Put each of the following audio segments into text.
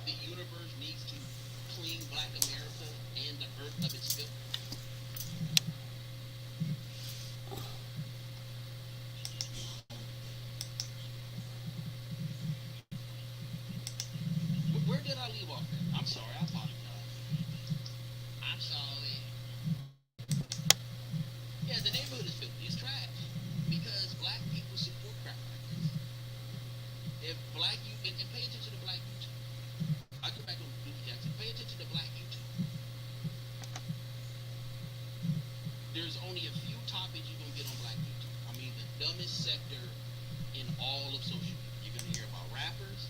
the universe needs to clean Black America and the earth of its filth? Where did I leave off at? I'm sorry, I apologize. I'm sorry. Yeah, the neighborhood is filthy. It's trash. Because black people support crap like this. If black you and pay attention to black YouTube. I go back to Dookie Jackson. Pay attention to black YouTube. There's only a few topics you're gonna get on black YouTube. I mean, the dumbest sector in all of social media. You're gonna hear about rappers.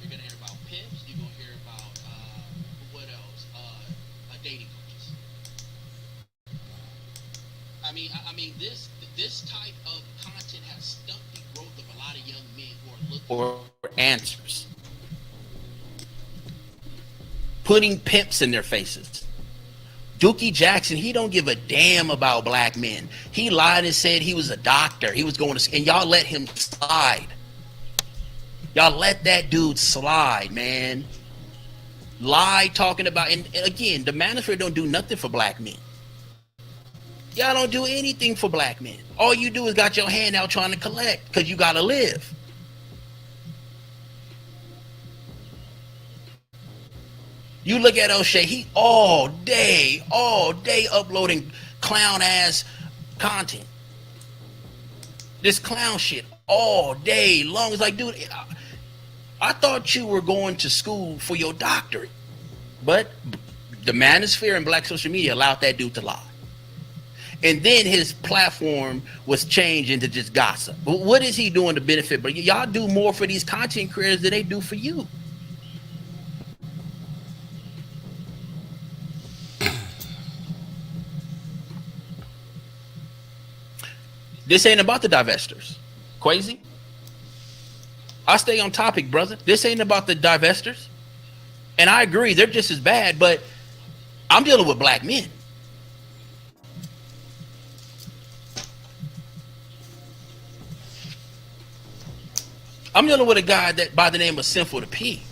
You're gonna hear about pimps. You're gonna hear about what else? Dating coaches. I mean, this type of content has stumped the growth of a lot of young men who are looking for answers. Putting pimps in their faces. Dookie Jackson, he don't give a damn about black men. He lied and said he was a doctor. He was going to, and y'all let him slide. Y'all let that dude slide, man. Lie talking about, and again, the manosphere don't do nothing for black men. Y'all don't do anything for black men. All you do is got your hand out trying to collect because you got to live. You look at O'Shea, he all day uploading clown ass content. This clown shit all day long. It's like, dude, I thought you were going to school for your doctorate. But the manosphere and black social media allowed that dude to lie. And then his platform was changed into just gossip. But what is he doing to benefit? But y'all do more for these content creators than they do for you. This ain't about the divestors. Crazy? I stay on topic, brother. This ain't about the divestors. And I agree, they're just as bad, but I'm dealing with black men. I'm dealing with a guy that by the name of Sinful P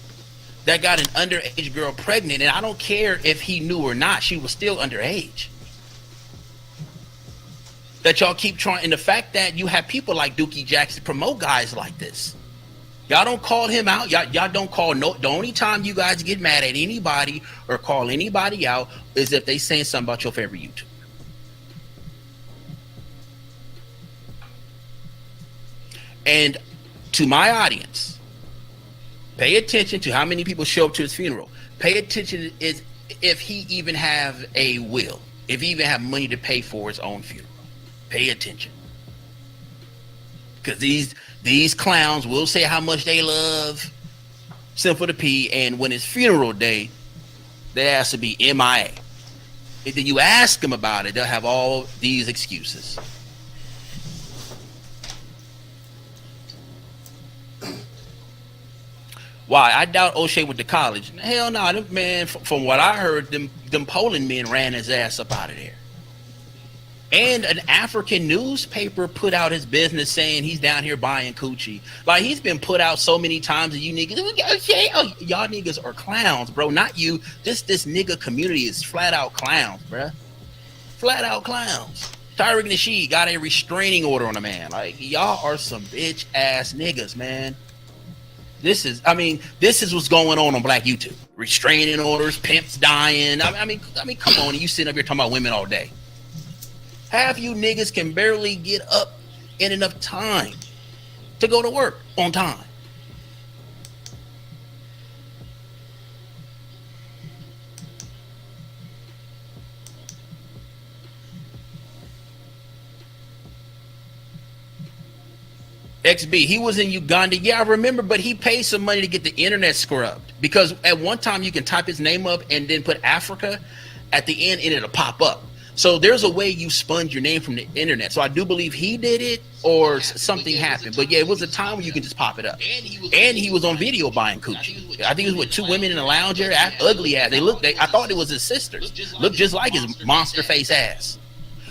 that got an underage girl pregnant, and I don't care if he knew or not, she was still underage. That y'all keep trying, and the fact that you have people like Dookie Jackson promote guys like this. Y'all don't call him out. Y'all don't call no. The only time you guys get mad at anybody or call anybody out is if they saying something about your favorite YouTuber. And to my audience, pay attention to how many people show up to his funeral. Pay attention is if he even have a will, if he even have money to pay for his own funeral. Pay attention, because these clowns will say how much they love Sinful P, and when it's funeral day, they has to be MIA. And then you ask them about it, they'll have all these excuses. Why? I doubt O'Shea went to college. Hell no, man. From what I heard, them Poland men ran his ass up out of there. And an African newspaper put out his business saying he's down here buying coochie. Like, he's been put out so many times that you niggas, y'all niggas are clowns, bro. Not you. This nigga community is flat out clowns, bro. Flat out clowns. Tyreek Nasheed got a restraining order on a man. Like, y'all are some bitch ass niggas, man. This is what's going on Black YouTube. Restraining orders, pimps dying. I mean, come on. You sitting up here talking about women all day. Half you niggas can barely get up in enough time to go to work on time. XB, he was in Uganda. Yeah, I remember, but he paid some money to get the internet scrubbed. Because at one time you can type his name up and then put Africa at the end and it'll pop up. So there's a way you sponge your name from the internet. So I do believe he did it or something happened. But yeah, it was a time where you can just pop it up. And he was on video buying coochie. I think it was with two women in a lounge area, ugly ass. I thought it was his sisters. Looked just like his monster face ass.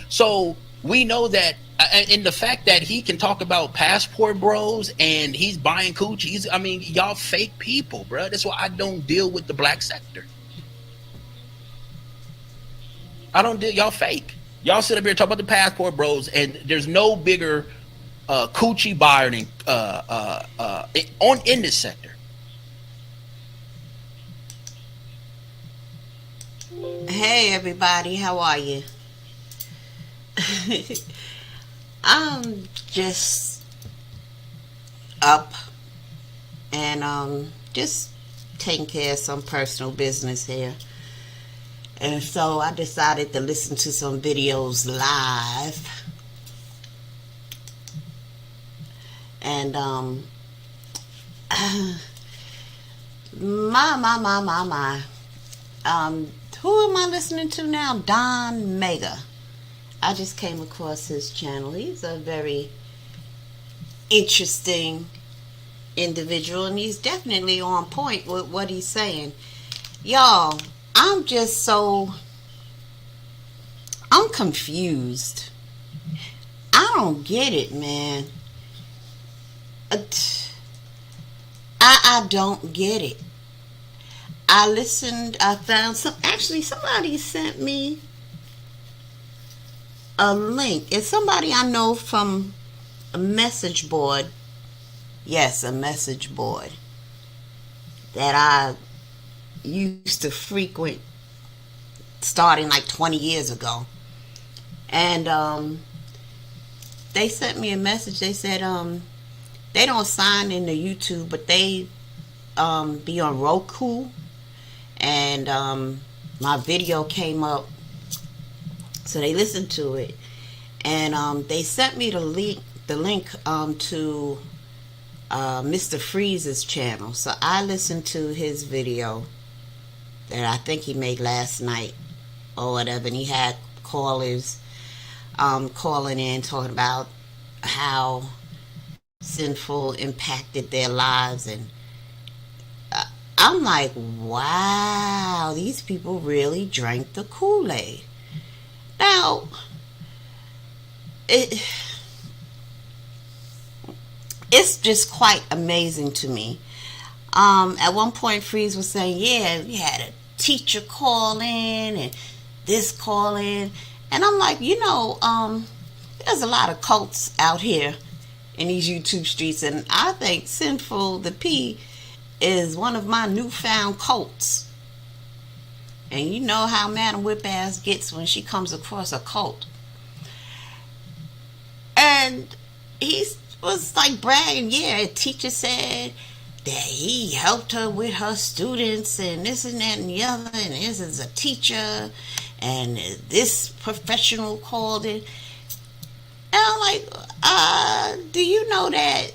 So we know that And the fact that he can talk about passport bros and he's buying coochies, I mean, y'all fake people, bro. That's why I don't deal with the black sector. I don't deal. Y'all fake. Y'all sit up here and talk about the passport bros, and there's no bigger coochie buyer than on in this sector. Hey everybody, how are you? I'm just up and just taking care of some personal business here. And so I decided to listen to some videos live. And my. Who am I listening to now? Don Mega. I just came across his channel. He's a very interesting individual, and he's definitely on point with what he's saying. Y'all, I'm confused. I don't get it, man. I don't get it. I found somebody sent me a link. It's somebody I know from a message board. Yes, a message board that I used to frequent starting like 20 years ago. And they sent me a message. They said they don't sign into YouTube, but they be on Roku. And my video came up, so they listened to it, and they sent me the link to Mr. Freeze's channel. So I listened to his video that I think he made last night or whatever, and he had callers calling in talking about how Sinful impacted their lives. And I'm like, wow, these people really drank the Kool-Aid. Now, it's just quite amazing to me. At one point, Freeze was saying, yeah, we had a teacher call in and this call in. And I'm like, there's a lot of cults out here in these YouTube streets. And I think Sinful, the P, is one of my newfound cults. And you know how Madam Whip Ass gets when she comes across a cult. And he was like bragging, yeah, a teacher said that he helped her with her students and this and that and the other, and this is a teacher, and this professional called it. And I'm like, do you know that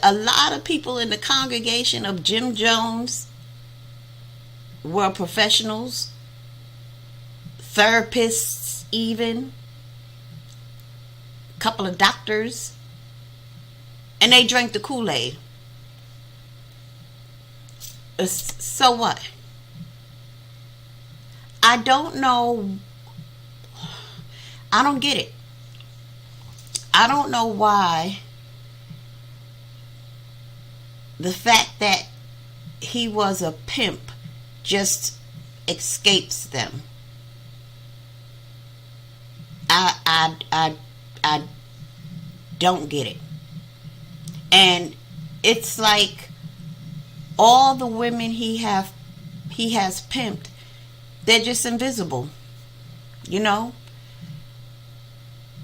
a lot of people in the congregation of Jim Jones were professionals, therapists even, a couple of doctors, and they drank the Kool-Aid. So what? I don't know. I don't get it. I don't know why the fact that he was a pimp just escapes them. I don't get it. And it's like all the women he has pimped, they're just invisible,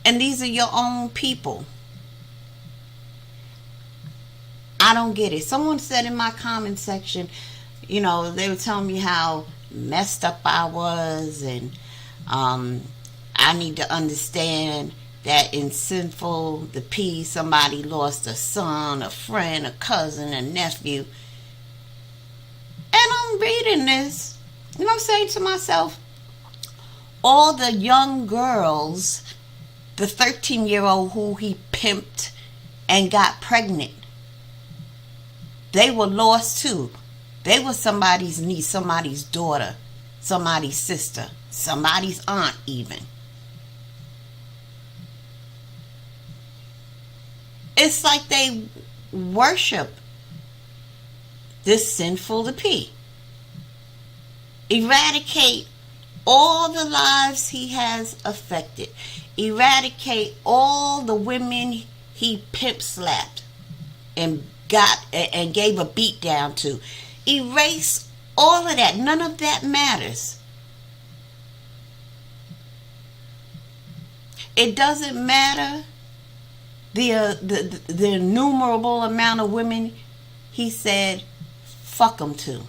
And these are your own people. I don't get it. Someone said in my comment section, they were telling me how messed up I was, and I need to understand that in Sinful, the P, somebody lost a son, a friend, a cousin, a nephew. And I'm reading this, and I'm saying to myself, all the young girls, the 13-year-old who he pimped and got pregnant, they were lost too. They were somebody's niece, somebody's daughter, somebody's sister, somebody's aunt even. It's like they worship this sinful the P. Eradicate all the lives he has affected. Eradicate all the women he pimp slapped and gave a beat down to. Erase all of that. None of that matters. It doesn't matter the innumerable amount of women he said fuck them to.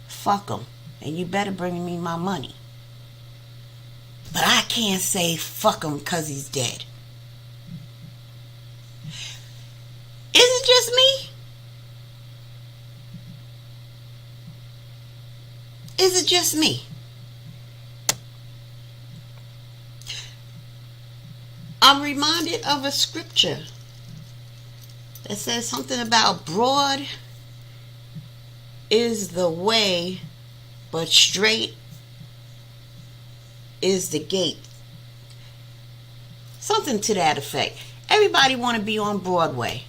Fuck them. And you better bring me my money. But I can't say fuck him because he's dead. Is it just me? Is it just me? I'm reminded of a scripture that says something about broad is the way, but straight is the gate. Something to that effect. Everybody want to be on Broadway.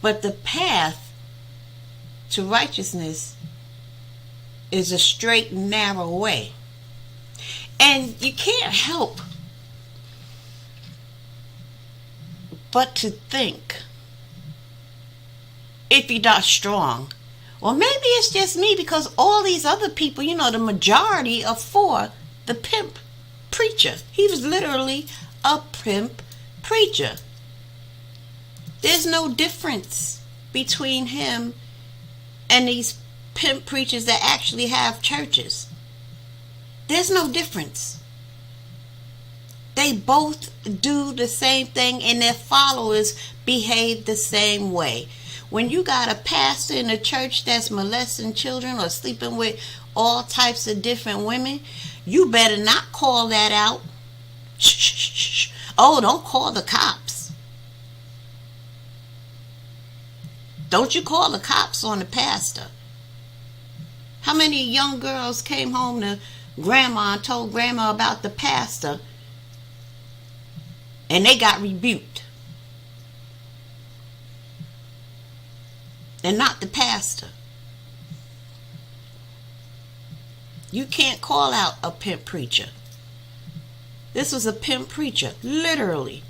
But the path to righteousness is a straight and narrow way. And you can't help but to think, if you're not strong, or maybe it's just me because all these other people, the majority are for the pimp preacher. He was literally a pimp preacher. There's no difference between him and these pimp preachers that actually have churches. There's no difference. They both do the same thing and their followers behave the same way. When you got a pastor in a church that's molesting children or sleeping with all types of different women, you better not call that out. Shh. Oh, don't call the cops. Don't you call the cops on the pastor. How many young girls came home to grandma and told grandma about the pastor and they got rebuked? And not the pastor. You can't call out a pimp preacher. This was a pimp preacher, literally.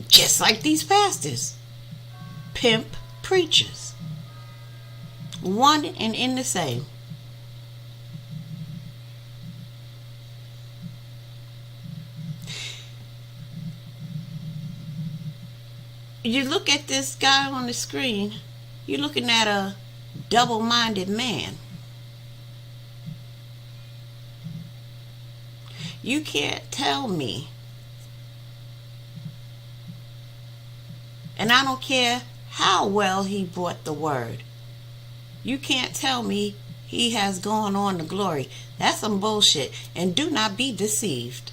Just like these pastors. Pimp preachers. One and in the same. You look at this guy on the screen, you're looking at a double-minded man. You can't tell me, and I don't care how well he brought the word, you can't tell me he has gone on to glory. That's some bullshit, and do not be deceived.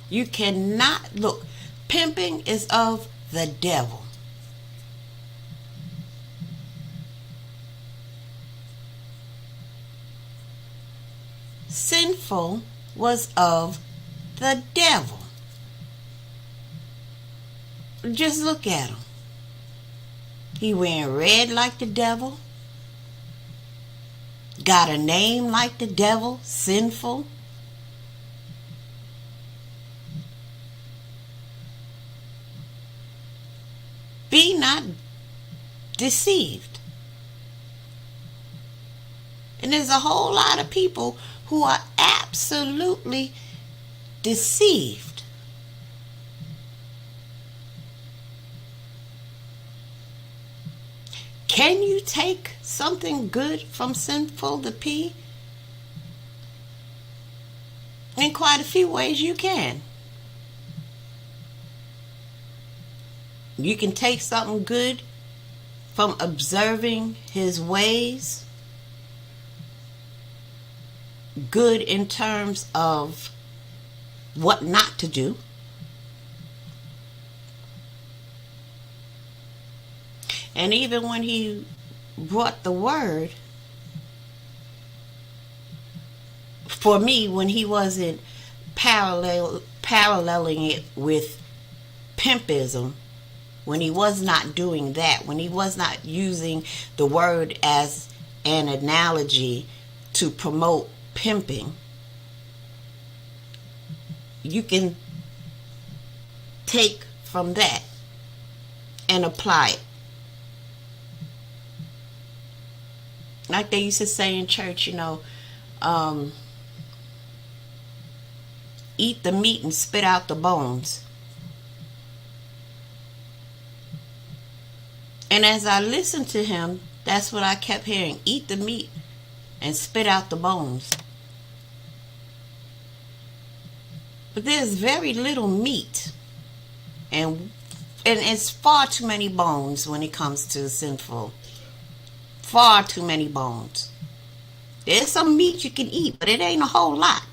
You cannot look. Pimping is of the devil. Sinful was of the devil. Just look at him. He wearing red like the devil. Got a name like the devil, sinful. Be not deceived. And there's a whole lot of people who are absolutely deceived. Can you take something good from Sinful the P? In quite a few ways you can. You can take something good from observing his ways. Good in terms of what not to do. And even when he brought the word, for me, when he wasn't paralleling it with pimpism, when he was not doing that, when he was not using the word as an analogy to promote pimping, you can take from that and apply it. Like they used to say in church, eat the meat and spit out the bones. And as I listened to him, that's what I kept hearing. Eat the meat and spit out the bones. But there's very little meat. And it's far too many bones when it comes to sinful. Far too many bones. There's some meat you can eat, but it ain't a whole lot.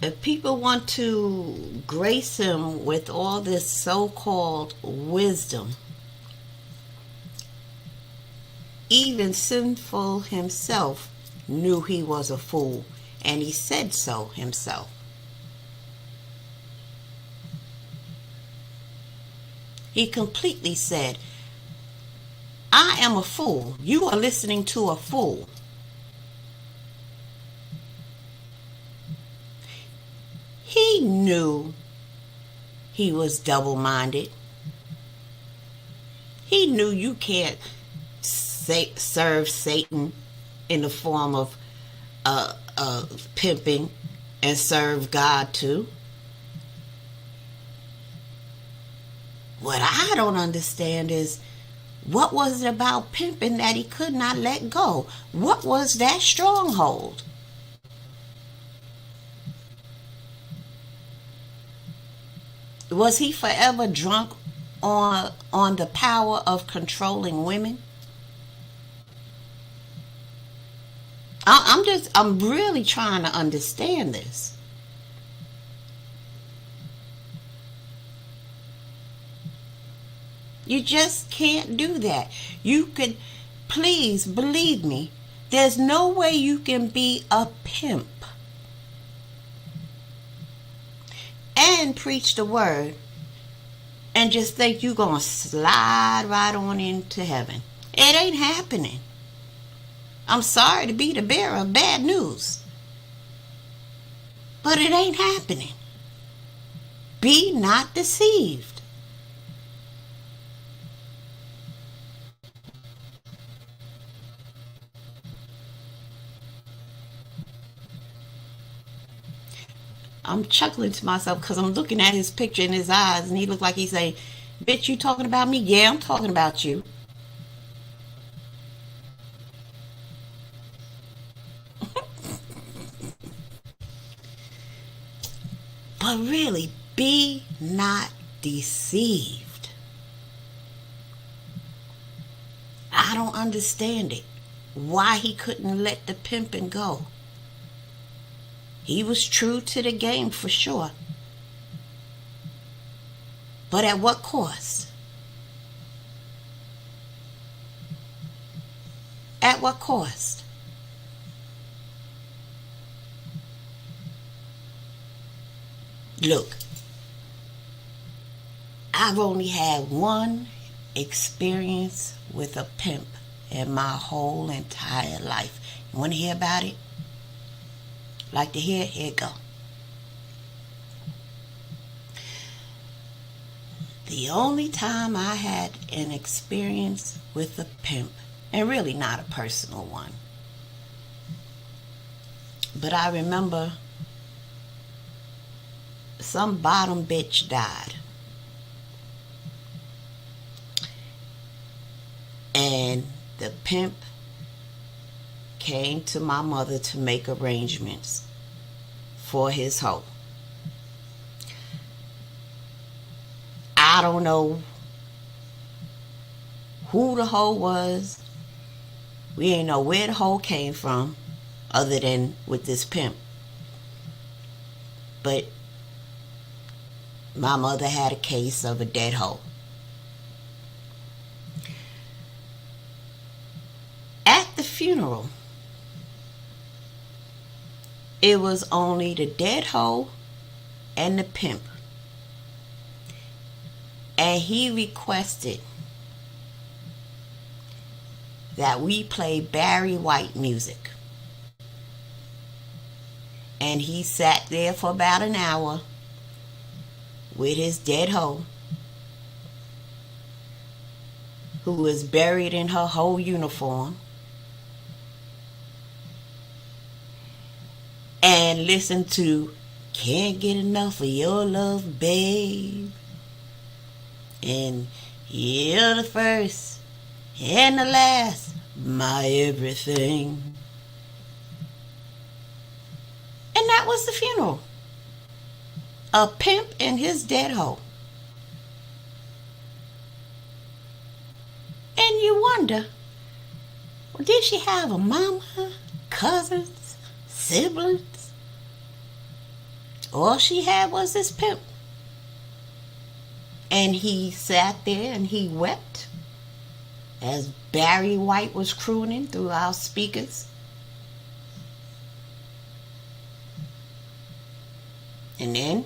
If people want to grace him with all this so-called wisdom, even Sinful himself knew he was a fool, and he said so himself. He completely said, I am a fool. You are listening to a fool. He knew he was double-minded. He knew you can't serve Satan in the form of pimping and serve God too. What I don't understand is, what was it about pimping that he could not let go? What was that stronghold? Was he forever drunk on the power of controlling women? I'm really trying to understand this. You just can't do that. You can, please believe me, there's no way you can be a pimp and preach the word and just think you're going to slide right on into heaven. It ain't happening. I'm sorry to be the bearer of bad news, but it ain't happening. Be not deceived. I'm chuckling to myself because I'm looking at his picture in his eyes, and he looked like he's saying, bitch, you talking about me? Yeah, I'm talking about you. But really, be not deceived. I don't understand it. Why he couldn't let the pimping go. He was true to the game for sure. But at what cost? At what cost? Look, I've only had one experience with a pimp in my whole entire life. You want to hear about it? Like to hear? Here it go. The only time I had an experience with a pimp, and really not a personal one, but I remember some bottom bitch died. And the pimp came to my mother to make arrangements for his hoe. I don't know who the hoe was. We ain't know where the hoe came from. other than with this pimp. But my mother had a case of a dead hoe. At the funeral, it was only the dead hoe and the pimp. And he requested that we play Barry White music. And he sat there for about an hour with his dead hoe, who was buried in her whole uniform, and listened to Can't Get Enough of Your Love, Babe, and You're the First and the Last, My Everything. And that was the funeral. A pimp and his dead hoe. And you wonder, well, did she have a mama, cousins, siblings? All she had was this pimp. And he sat there and he wept as Barry White was crooning through our speakers. And then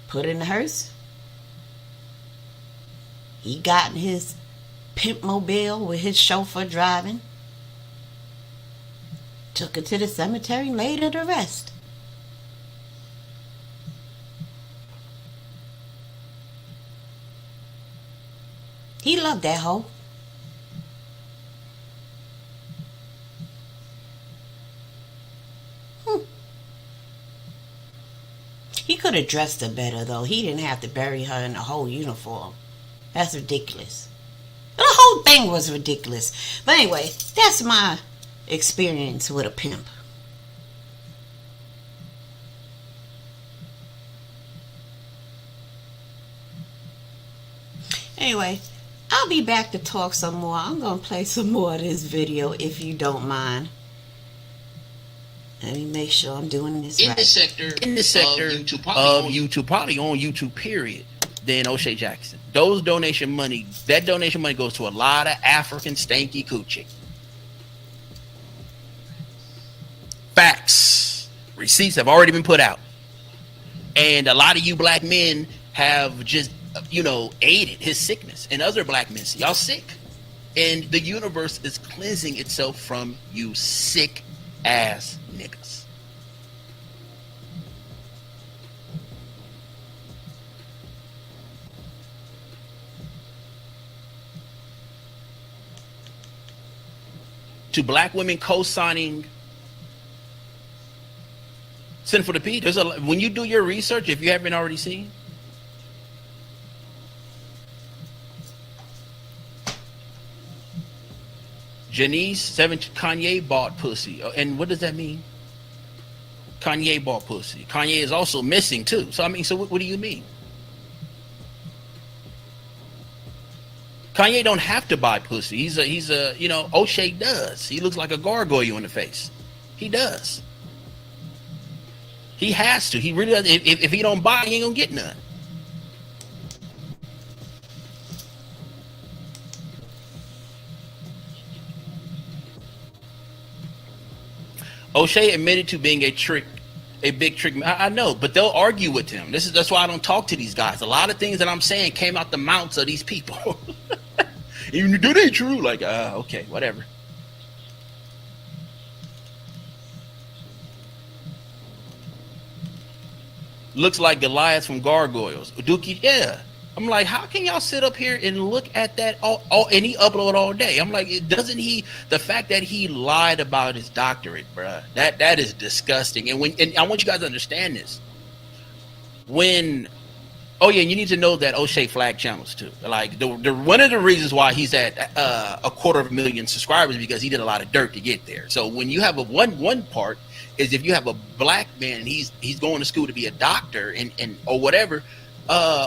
put in the hearse. He got in his pimp mobile with his chauffeur driving. Took her to the cemetery and laid her to rest. He loved that hoe. He could have dressed her better, though. He didn't have to bury her in a whole uniform. That's ridiculous. The whole thing was ridiculous. But anyway, that's my experience with a pimp. Anyway, I'll be back to talk some more. I'm going to play some more of this video if you don't mind. Let me make sure I'm doing this right. In the sector of YouTube, probably on YouTube, period, than O'Shea Jackson. That donation money goes to a lot of African stanky coochie. Facts. Receipts have already been put out. And a lot of you black men have just, aided his sickness. And other black men, y'all sick. And the universe is cleansing itself from you sick ass niggas. To black women co-signing Sinful Net, when you do your research, if you haven't already seen, Janice 7 Kanye bought pussy. And what does that mean? Kanye bought pussy. Kanye is also missing too. So what do you mean? Kanye don't have to buy pussy. He's a O'Shea does. He looks like a gargoyle in the face. He does. He has to. He really does. If he don't buy, he ain't gonna get none. O'Shea admitted to being a big trick. I know, but they'll argue with him. That's why I don't talk to these guys. A lot of things that I'm saying came out the mouths of these people. Even do they true? Like, okay, whatever. Looks like Goliath from Gargoyles. Dookie, yeah. I'm like, how can y'all sit up here and look at that and he upload all day? I'm like, the fact that he lied about his doctorate, bruh, that is disgusting. And I want you guys to understand this. And you need to know that O'Shea flag channels too. Like the one of the reasons why he's at 250,000 subscribers, because he did a lot of dirt to get there. So when you have one part is if you have a black man and he's going to school to be a doctor and or whatever,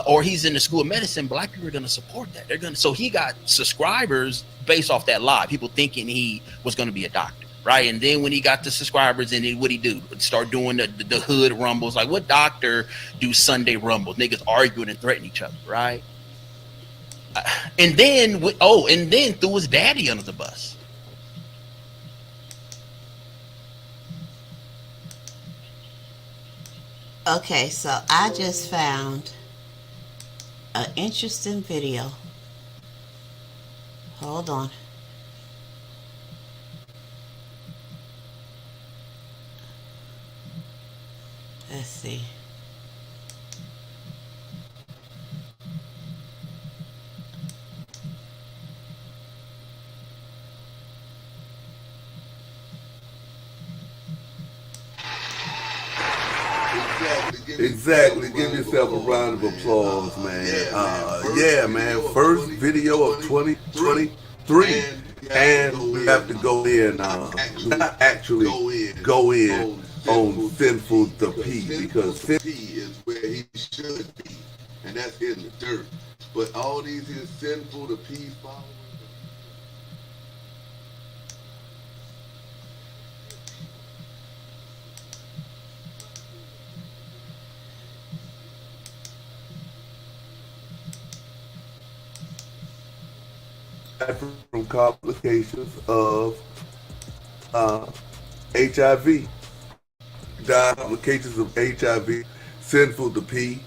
or he's in the school of medicine, black people are going to support that. So he got subscribers based off that lie. People thinking he was going to be a doctor, right? And then when he got the subscribers, and then what he do? Start doing the hood rumbles. Like, what doctor do Sunday rumbles? Niggas arguing and threatening each other, right? And then and then threw his daddy under the bus. Okay, so I just found an interesting video. Hold on. Let's see. Exactly. Give yourself a round of applause, man. Yeah, man. First video of 2023. And we have to go in, not actually go in on Sinful the P, because Sinful is where he should be. And that's in the dirt. But all these is Sinful the P followers. From complications of HIV. Died complications of HIV. Sinful to P.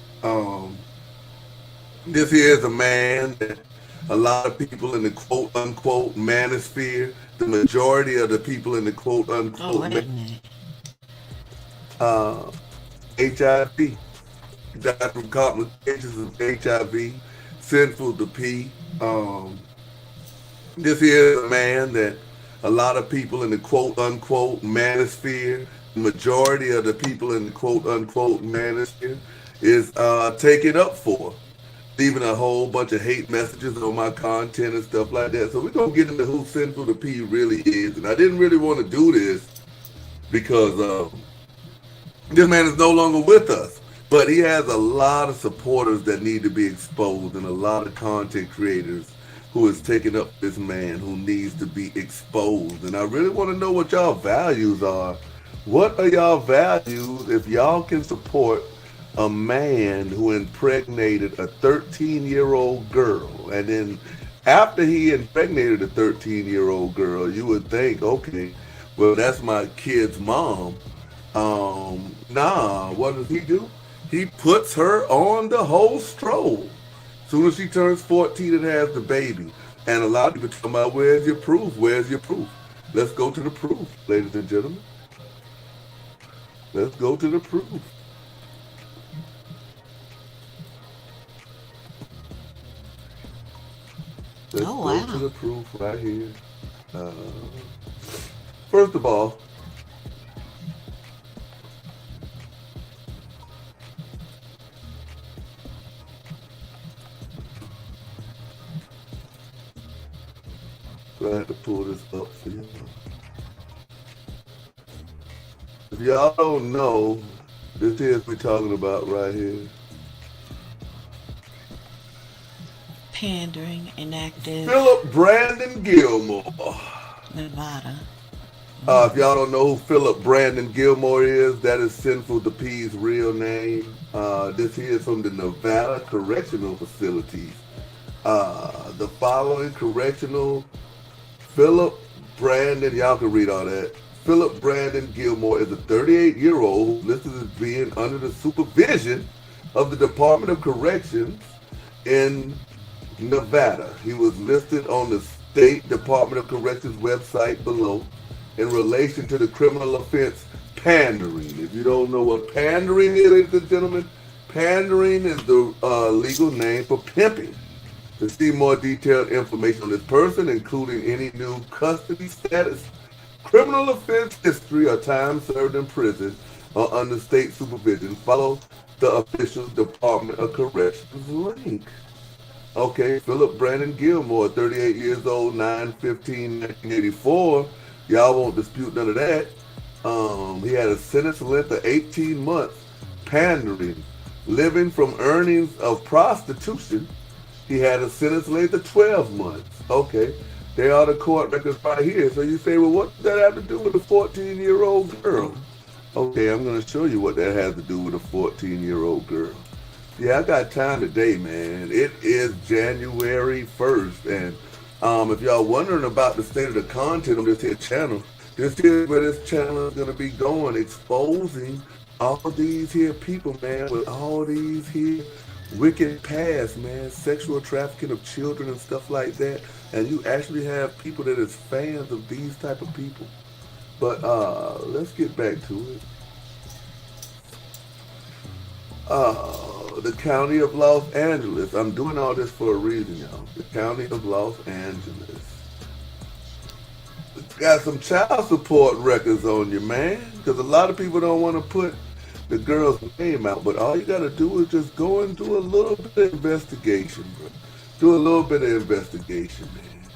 This here is a man that a lot of people in the quote unquote manosphere, the majority of the people in the quote unquote HIV. Died from complications of HIV. Sinful to P. This here is a man that a lot of people in the quote unquote manosphere, the majority of the people in the quote unquote manosphere is taking up for, leaving a whole bunch of hate messages on my content and stuff like that. So we're gonna get into who Sinful the P really is. And I didn't really want to do this because this man is no longer with us. But he has a lot of supporters that need to be exposed, and a lot of content creators who is taking up this man who needs to be exposed. And I really want to know what y'all values are. What are y'all values if y'all can support a man who impregnated a 13-year-old girl? And then after he impregnated a 13-year-old girl, you would think, okay, well, that's my kid's mom. Nah, what does he do? He puts her on the whole stroll. Soon as she turns 14 and has the baby. And a lot of people talking about, where's your proof? Where's your proof? Let's go to the proof, ladies and gentlemen. Let's go to the proof. Let's go to the proof right here. First of all, I have to pull this up for y'all. If y'all don't know, this is we're talking about right here. Pandering, inactive. Philip Brandon Gilmore. Nevada. If y'all don't know who Philip Brandon Gilmore is, that is Sinful the P's real name. This here is from the Nevada Correctional Facilities. The following correctional Philip Brandon, y'all can read all that. Philip Brandon Gilmore is a 38-year-old listed as being under the supervision of the Department of Corrections in Nevada. He was listed on the State Department of Corrections website below in relation to the criminal offense pandering. If you don't know what pandering is, ladies and gentlemen, pandering is the legal name for pimping. To see more detailed information on this person, including any new custody status, criminal offense history, or time served in prison or under state supervision, follow the official Department of Corrections link. Okay, Philip Brandon Gilmore, 38 years old, 9/15/1984. Y'all won't dispute none of that. He had a sentence length of 18 months, pandering, living from earnings of prostitution. He had a sentence length of 12 months. Okay. They are the court records right here. So you say, well, what does that have to do with a 14-year-old girl? Okay, I'm going to show you what that has to do with a 14-year-old girl. Yeah, I got time today, man. It is January 1st. And if y'all wondering about the state of the content on this here channel, this is where this channel is going to be going, exposing all these here people, man, with all these here wicked past, man, sexual trafficking of children and stuff like that. And you actually have people that is fans of these type of people. But let's get back to it. The county of Los Angeles. I'm doing all this for a reason, y'all. The county of Los Angeles. Got some child support records on you, man. Because a lot of people don't want to put the girl's name out. But all you got to do is just go and do a little bit of investigation, bro. Do a little bit of investigation, man.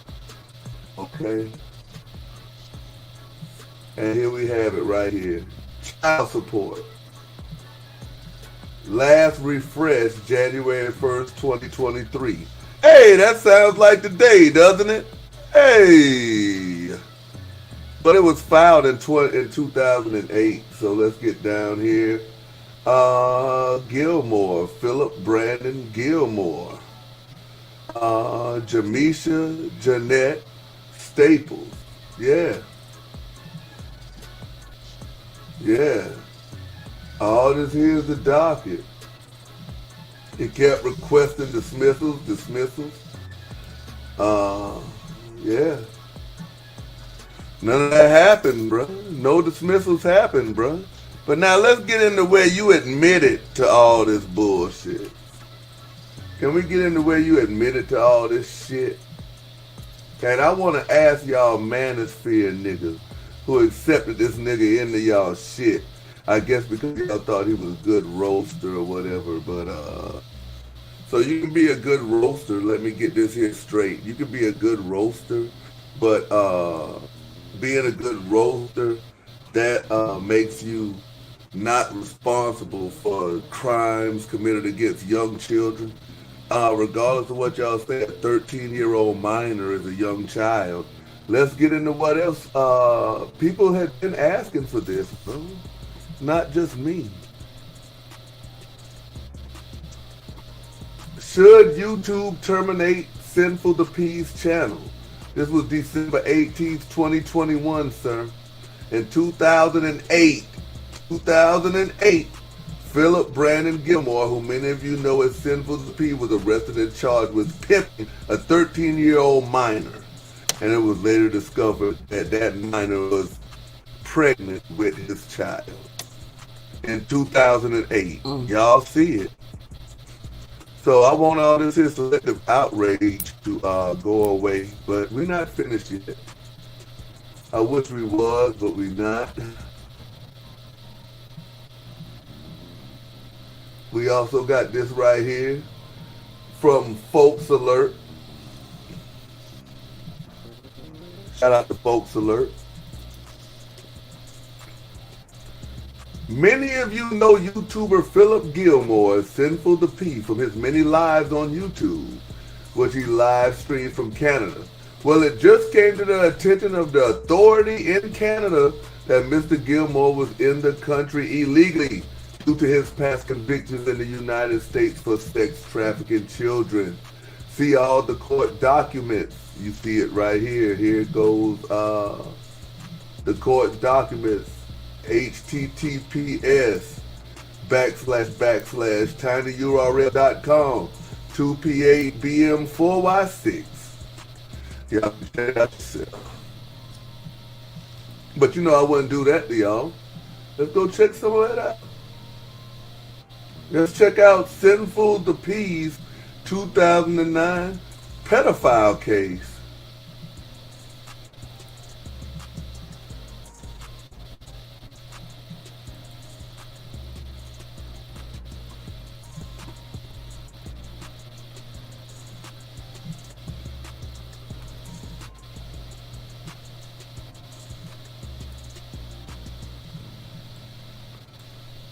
Okay? And here we have it right here. Child support. Last refreshed January 1st, 2023. Hey, that sounds like today, doesn't it? Hey. But it was filed in 2008. So let's get down here. Gilmore, Philip Brandon Gilmore. Jamisha Jeanette Staples. Yeah. Yeah. All this here is the docket. He kept requesting dismissals. Yeah. None of that happened, bro. No dismissals happened, bro. But now let's get into where you admitted to all this bullshit. Can we get into where you admitted to all this shit? And I want to ask y'all manosphere niggas who accepted this nigga into y'all shit. I guess because y'all thought he was a good roaster or whatever, but so you can be a good roaster, let me get this here straight. You can be a good roaster, but being a good roaster, that makes you not responsible for crimes committed against young children. Regardless of what y'all say, a 13-year-old minor is a young child. Let's get into what else. People have been asking for this, bro. Not just me. Should YouTube terminate Sinful the Peace channel? This was December 18th, 2021, sir. In 2008, Philip Brandon Gilmore, who many of you know as Sinful the Peace, was arrested and charged with pimping a 13-year-old minor. And it was later discovered that that minor was pregnant with his child. In 2008. Y'all see it. So I want all this here selective outrage to go away, but we're not finished yet. I wish we was, but we not. We also got this right here from Folks Alert. Shout out to Folks Alert. Many of you know YouTuber Philip Gilmore, Sinful the P, from his many lives on YouTube, which he live streamed from Canada. Well, it just came to the attention of the authority in Canada that Mr. Gilmore was in the country illegally due to his past convictions in the United States for sex trafficking children. See all the court documents. You see it right here. Here goes the court documents. https://tinyurl.com 2P8BM4Y6. Y'all can check out yourself. But you know I wouldn't do that to y'all. Let's go check some of that out. Let's check out Sinful the P's 2009 pedophile case.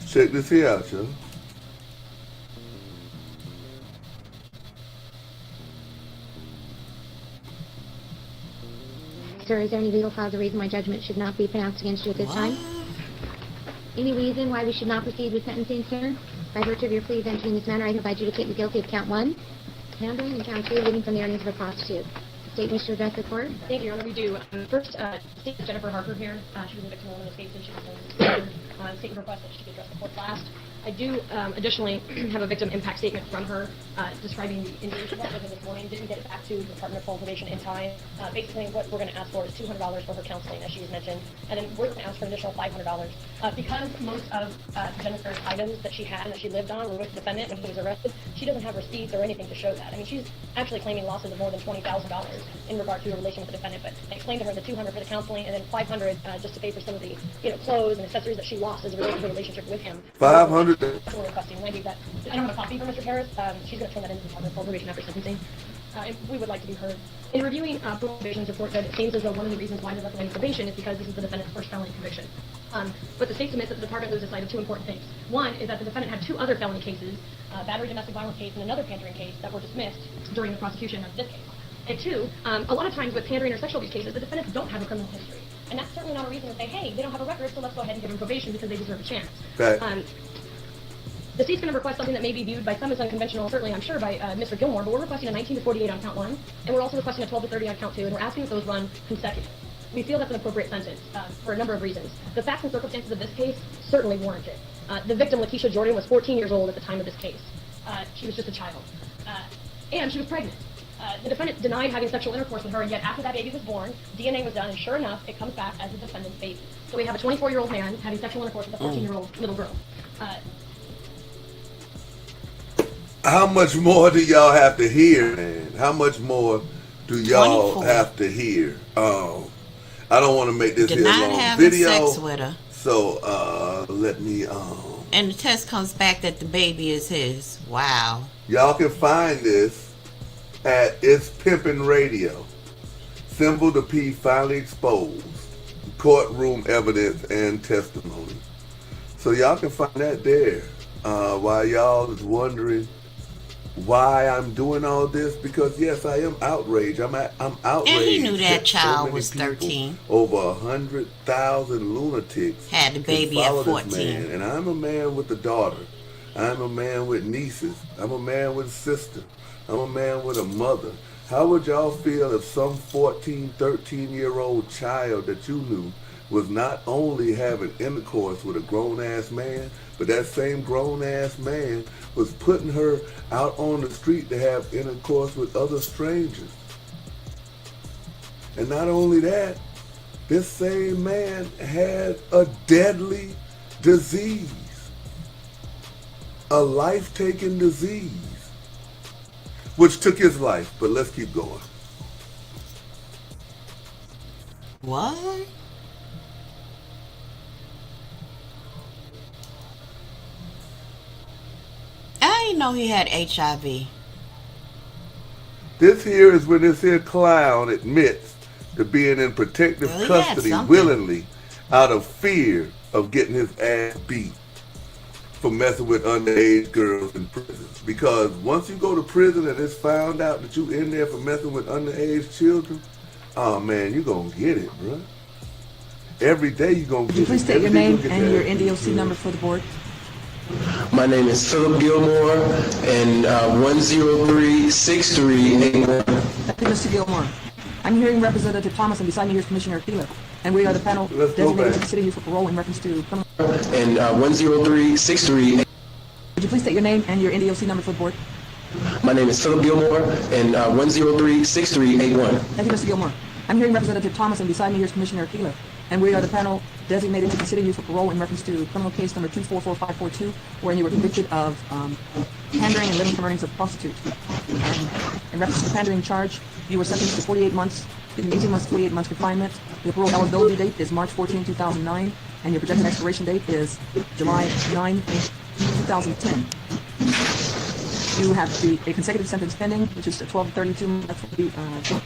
Check this here out, y'all. Sir, is there any legal cause or reason why judgment should not be pronounced against you at this time? Any reason why we should not proceed with sentencing, sir? By virtue of your pleas entering in this manner, I hereby adjudicate you guilty of count 1, handling, and count 2, living from the earnings of a prostitute. The state wish to address the court? Thank you, Your Honor. We do. First, State Jennifer Harper here. She was a victim in this case, and she was state request that she be addressed the court last. I do additionally have a victim impact statement from her describing the injury she got with her this morning. Didn't get it back to the Department of Home Probation in time. Basically, what we're going to ask for is $200 for her counseling, as she has mentioned, and then we're going to ask for an additional $500. Because most of Jennifer's items that she had and that she lived on were with the defendant when he was arrested, she doesn't have receipts or anything to show that. I mean, she's actually claiming losses of more than $20,000 in regard to her relation with the defendant, but I explained to her the $200 for the counseling and then $500 just to pay for some of the clothes and accessories that she lost as a result of her relationship with him. $500. So we're requesting. And I gave that. I don't have a copy for Mr. Harris. She's going to turn that into the Department of Probation after sentencing. And we would like to be heard. In reviewing probation's report, that it seems as though one of the reasons why they're recommending probation is because this is the defendant's first felony conviction. But the state submits that the department loses sight of 2 important things. One is that the defendant had 2 other felony cases, battery, domestic violence case, and another pandering case that were dismissed during the prosecution of this case. And 2, a lot of times with pandering or sexual abuse cases, the defendants don't have a criminal history. And that's certainly not a reason to say, hey, they don't have a record, so let's go ahead and give them probation because they deserve a chance. Right. The state's going to request something that may be viewed by some as unconventional, certainly I'm sure by Mr. Gilmore, but we're requesting a 19 to 48 on count 1, and we're also requesting a 12 to 30 on count 2, and we're asking that those run consecutive. We feel that's an appropriate sentence for a number of reasons. The facts and circumstances of this case certainly warrant it. The victim, Lakeisha Jordan, was 14 years old at the time of this case. She was just a child. And she was pregnant. The defendant denied having sexual intercourse with her, and yet after that baby was born, DNA was done, and sure enough, it comes back as the defendant's baby. So we have a 24-year-old man having sexual intercourse with a 14-year-old little girl. How much more do y'all have to hear, man? How much more do y'all 24. have to hear? I don't want to make this here a Denied long having video. sex with her. So let me And the test comes back that the baby is his. Wow. y'all can find this at It's Pimpin' Radio. Symbol the P finally exposed. Courtroom evidence and testimony. So y'all can find that there. While y'all is wondering why I'm doing all this, because yes, I am outraged. I'm outraged. And he knew that so child many was people, 13. Over 100,000 lunatics Had the can baby at follow this 14. man. And I'm a man with a daughter. I'm a man with nieces. I'm a man with a sister. I'm a man with a mother. How would y'all feel if some 14, 13-year-old child that you knew was not only having intercourse with a grown-ass man, but that same grown-ass man was putting her out on the street to have intercourse with other strangers? And not only that, this same man had a deadly disease, a life-taking disease, which took his life. But let's keep going. What? I didn't know he had HIV. This here is when this here clown admits to being in protective Well, he had custody something. willingly out of fear of getting his ass beat for messing with underage girls in prison. Because once you go to prison and it's found out that you in there for messing with underage children, oh man, you gonna get it, bro. Every day you gonna get it. Please state Every your day you name gonna and get your that. NDOC number for the board. My name is Philip Gilmore, and 1036381. Thank you, Mr. Gilmore. I'm hearing Representative Thomas, and beside me here is Commissioner Keeler. And we are the panel Let's go designated back. to consider you for parole in reference to criminal. And 1036381. Would you please state your name and your NDOC number for the board? My name is Philip Gilmore, and 1036381. Thank you, Mr. Gilmore. I'm hearing Representative Thomas, and beside me here is Commissioner Keeler. And we are the panel designated to consider you for parole in reference to criminal case number 244542, wherein you were convicted of pandering and living from earnings of prostitute. And in reference to the pandering charge, you were sentenced to 18 months, 48 months confinement. Your parole eligibility date is March 14, 2009, and your projected expiration date is July 9, 2010. You have a consecutive sentence pending, which is 12 to 32 months for the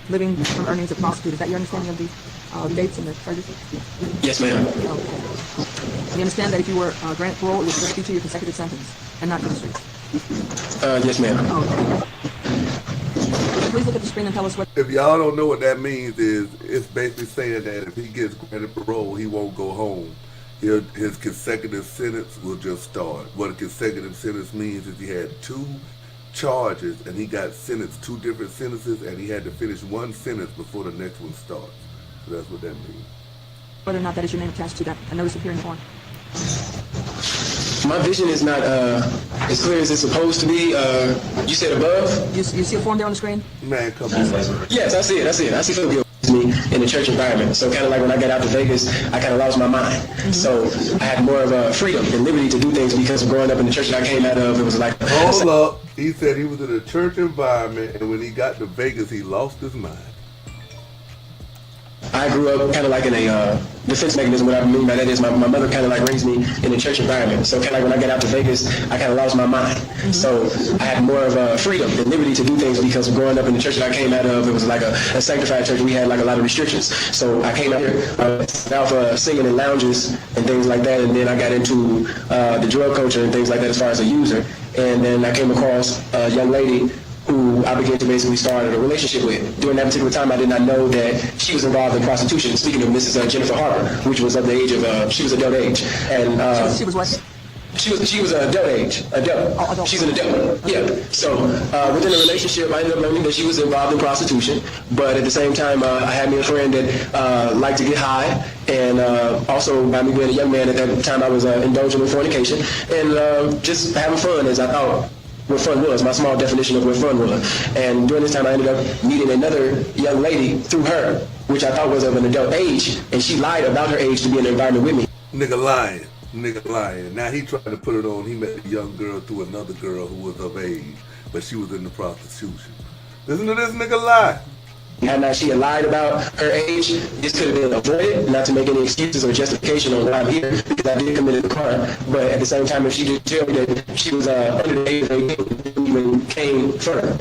living from earnings of prostitute. Is that your understanding of the dates and the charges? Yes, ma'am. Okay. You understand that if you were granted parole, it would just be to your consecutive sentence and not to the streets? Yes, ma'am. Okay. Would you please look at the screen and tell us what... If y'all don't know what that means, is it's basically saying that if he gets granted parole, he won't go home. His consecutive sentence will just start. What a consecutive sentence means is he had 2 charges and he got sentenced 2 different sentences, and he had to finish 1 sentence before the next one starts. So that's what that means. Whether or not that is your name attached to that a notice of hearing form. My vision is not as clear as it's supposed to be. You said above? You see a form there on the screen? Man, come on. Yes, I see it. I see Philip me in the church environment. So kind of like when I got out to Vegas, I kind of lost my mind. So I had more of a freedom and liberty to do things because of growing up in the church that I came out of. It was like... Hold up. He said he was in a church environment, and when he got to Vegas, he lost his mind. I grew up kind of like in a defense mechanism. What I mean by that is my mother kind of like raised me in a church environment. So kind of like when I got out to Vegas, I kind of lost my mind. So I had more of a freedom and liberty to do things because of growing up in the church that I came out of. It was like a sanctified church. We had like a lot of restrictions. So I came out here out for singing in lounges and things like that. And then I got into the drug culture and things like that as far as a user. And then I came across a young lady who I began to basically start a relationship with. During that particular time, I did not know that she was involved in prostitution. Speaking of Mrs. Jennifer Harper, which was of the age of, she was adult age. And she was what? She was an adult age. Adult. She's an adult. Yeah. So within the relationship, I ended up learning that she was involved in prostitution. But at the same time, I had me a friend that liked to get high. And also, by me being a young man at that time, I was indulging in fornication and just having fun, as I thought what fun was, my small definition of what fun was. And during this time, I ended up meeting another young lady through her, which I thought was of an adult age, and she lied about her age to be in the environment with me. Nigga lying. Now he tried to put it on. He met a young girl through another girl who was of age, but she was in the prostitution. Listen to this nigga lie. Had not she had lied about her age, this could have been avoided, not to make any excuses or justification on why I'm here, because I did commit a crime. But at the same time, if she did tell me that she was under the age of 18, it wouldn't even came further.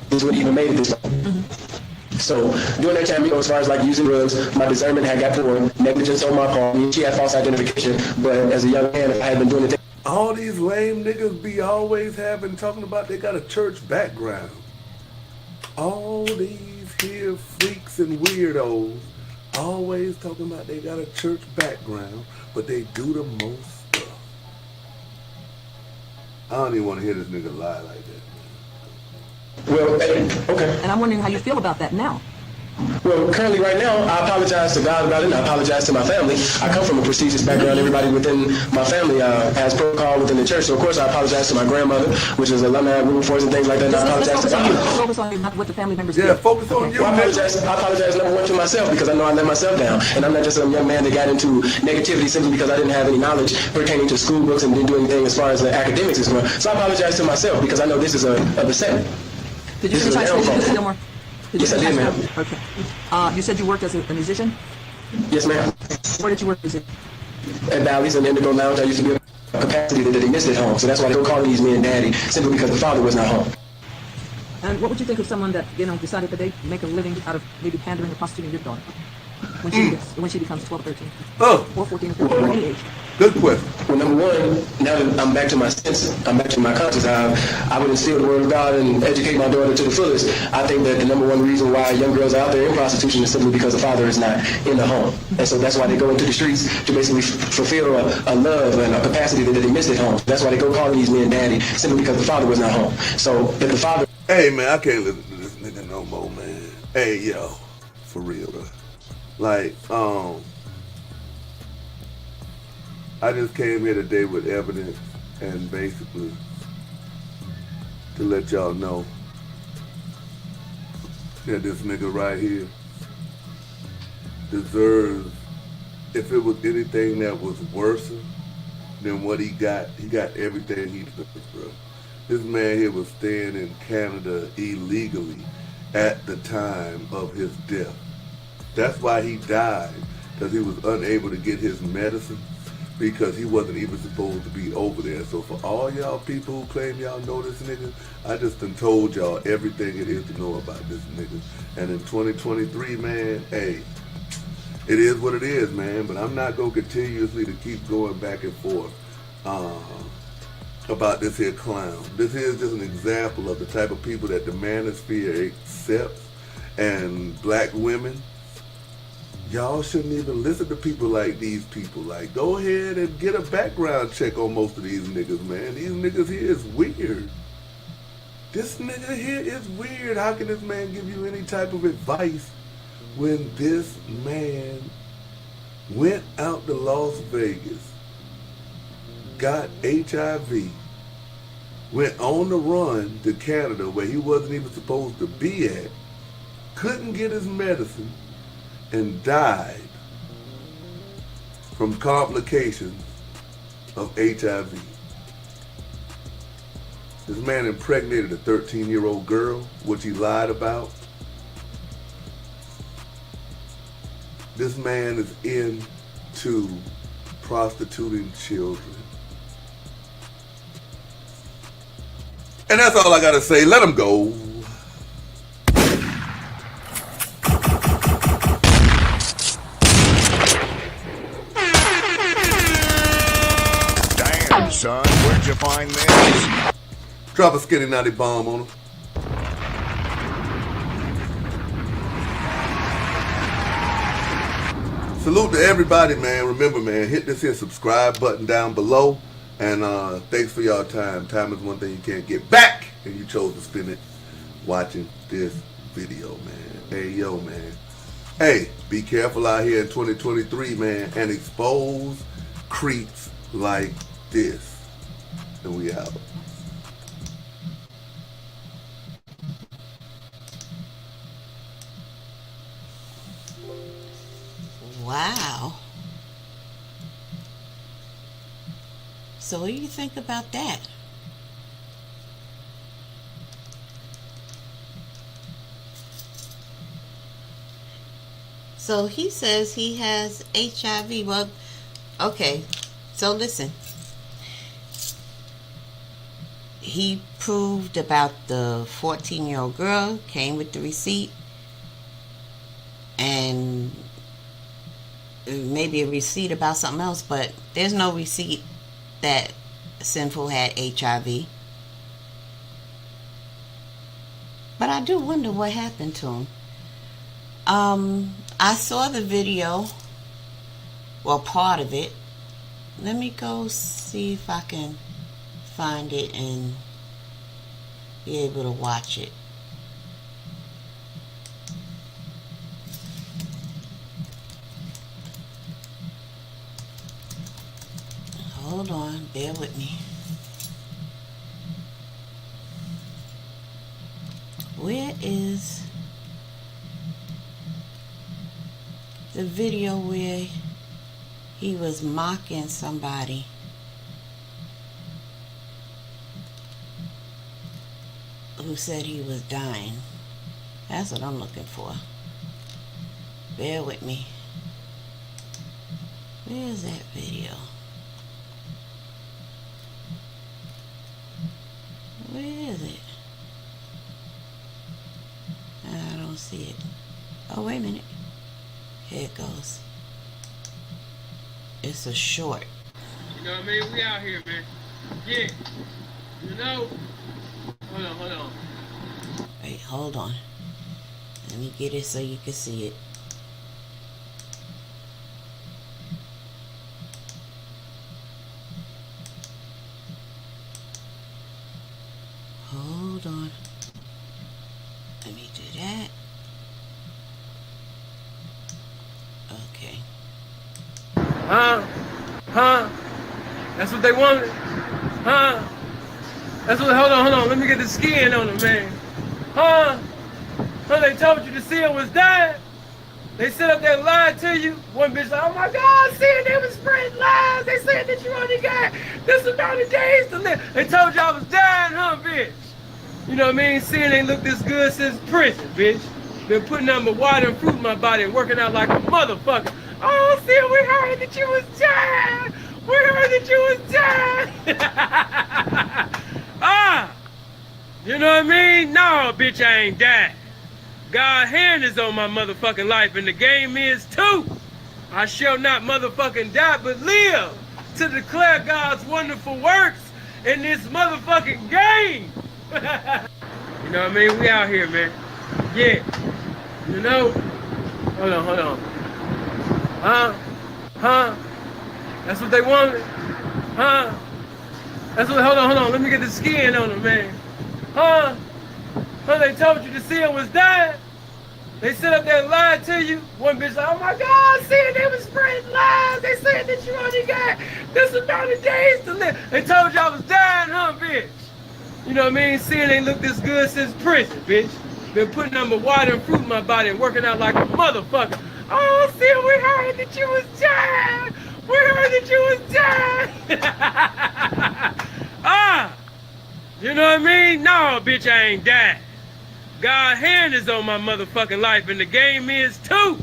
This wouldn't even made it this long. So during that time, as far as like using drugs, my discernment had got poor, negligence on my part. She had false identification, but as a young man, I had been doing the thing. All these lame niggas be always talking about they got a church background. All these here freaks and weirdos always talking about they got a church background, but they do the most stuff. I don't even want to hear this nigga lie like that. Well, okay. And I'm wondering how you feel about that now. Well, currently right now, I apologize to God about it, and I apologize to my family. I come from a prestigious background. Everybody within my family has protocol within the church. So, of course, I apologize to my grandmother, which is alumni of Force and things like that. And I apologize to God. Focus on you, not what the family members do. Yeah, focus on you. Well, I apologize number one to myself because I know I let myself down. And I'm not just some young man that got into negativity simply because I didn't have any knowledge pertaining to school books and didn't do anything as far as the academics is concerned. So I apologize to myself because I know this is a mistake. Did you finish high school, Mr. Gilmore? Yes, I did, ma'am. Okay. You said you worked as a musician? Yes, ma'am. Where did you work as a At Bally's and Indigo Lounge. I used to be a capacity that they missed at home. So that's why they were calling these men daddy, simply because the father was not home. And what would you think of someone that, decided that they make a living out of maybe pandering or prostituting your daughter when she becomes 12 or 13? Or 14 or 15, or any age? Good question. Well, number one, now that I'm back to my senses, I'm back to my conscience, I would instill the word of God and educate my daughter to the fullest. I think that the number one reason why young girls are out there in prostitution is simply because the father is not in the home. And so that's why they go into the streets to basically fulfill a love and a capacity that they missed at home. That's why they go calling these men daddy, simply because the father was not home. So if the father... Hey, man, I can't listen to this nigga no more, man. Hey, yo, for real, bro. Like, I just came here today with evidence and basically to let y'all know that this nigga right here deserves, if it was anything that was worse than what he got everything he deserves, bro. This man here was staying in Canada illegally at the time of his death. That's why he died, because he was unable to get his medicine, because he wasn't even supposed to be over there. So for all y'all people who claim y'all know this nigga, I just done told y'all everything it is to know about this nigga. And in 2023, man, hey, it is what it is, man. But I'm not going to continuously to keep going back and forth. about this here clown. This here is just an example of the type of people that the manosphere accepts. And black women, y'all shouldn't even listen to people like these people. Like, go ahead and get a background check on most of these niggas, man. These niggas here is weird. This nigga here is weird. How can this man give you any type of advice when this man went out to Las Vegas, got HIV, went on the run to Canada where he wasn't even supposed to be at, couldn't get his medicine, and died from complications of HIV. This man impregnated a 13-year-old girl, which he lied about. This man is into prostituting children. And that's all I gotta say. Let him go. Damn, son, where'd you find this? Drop a skinny naughty bomb on him. Salute to everybody, man. Remember, man, hit this here subscribe button down below. And thanks for y'all time. Time is one thing you can't get back. And you chose to spend it watching this video, man. Hey, yo, man. Hey, be careful out here in 2023, man. And expose creeps like this. And we out. Wow. So what do you think about that? So he says he has HIV. Well, okay. So listen. He proved about the 14-year-old girl, came with the receipt, and maybe a receipt about something else, but there's no receipt that Sinful had HIV. But I do wonder what happened to him. I saw the video, well, part of it. Let me go see if I can find it and be able to watch it. Hold on, bear with me. Where is the video where he was mocking somebody? Who said he was dying? That's what I'm looking for. Bear with me. Where is that video? Where is it? I don't see it. Oh, wait a minute. Here it goes. It's a short. You know what I mean? We out here, man. Yeah. You know? Hold on. Wait, hold on. Let me get it so you can see it. Hold on. Let me do that. Okay. Huh? That's what they wanted? Huh? That's what, hold on. Let me get the skin on it, man. Huh? They told you the seal was dying? They sit up there and lied to you? One bitch like, oh my God, Sin, they was spreading lies. They said that you only got this amount of days to live. They told you I was dying, huh, bitch? You know what I mean? Sin ain't looked this good since prison, bitch. Been putting nothing but water and fruit in my body and working out like a motherfucker. Oh, Sin, we heard that you was dying. We heard that you was dying. You know what I mean? No, bitch, I ain't died. God's hand is on my motherfucking life, and the game is too. I shall not motherfucking die, but live to declare God's wonderful works in this motherfucking game. You know what I mean? We out here, man. Yeah. You know? Hold on. Huh? That's what they wanted? Huh? Hold on. Let me get the skin on them, man. Huh? They told you the seal was dying? They sit up there and lied to you. One bitch like, oh my God, see, they was spreading lies. They said that you only got this amount of days to live. They told you I was dying, huh, bitch? You know what I mean? Seeing ain't looked this good since prison, bitch. Been putting number water and fruit in my body and working out like a motherfucker. Oh, see, we heard that you was dying. We heard that you was dying. You know what I mean? No, bitch, I ain't dying. God's hand is on my motherfucking life, and the game is too.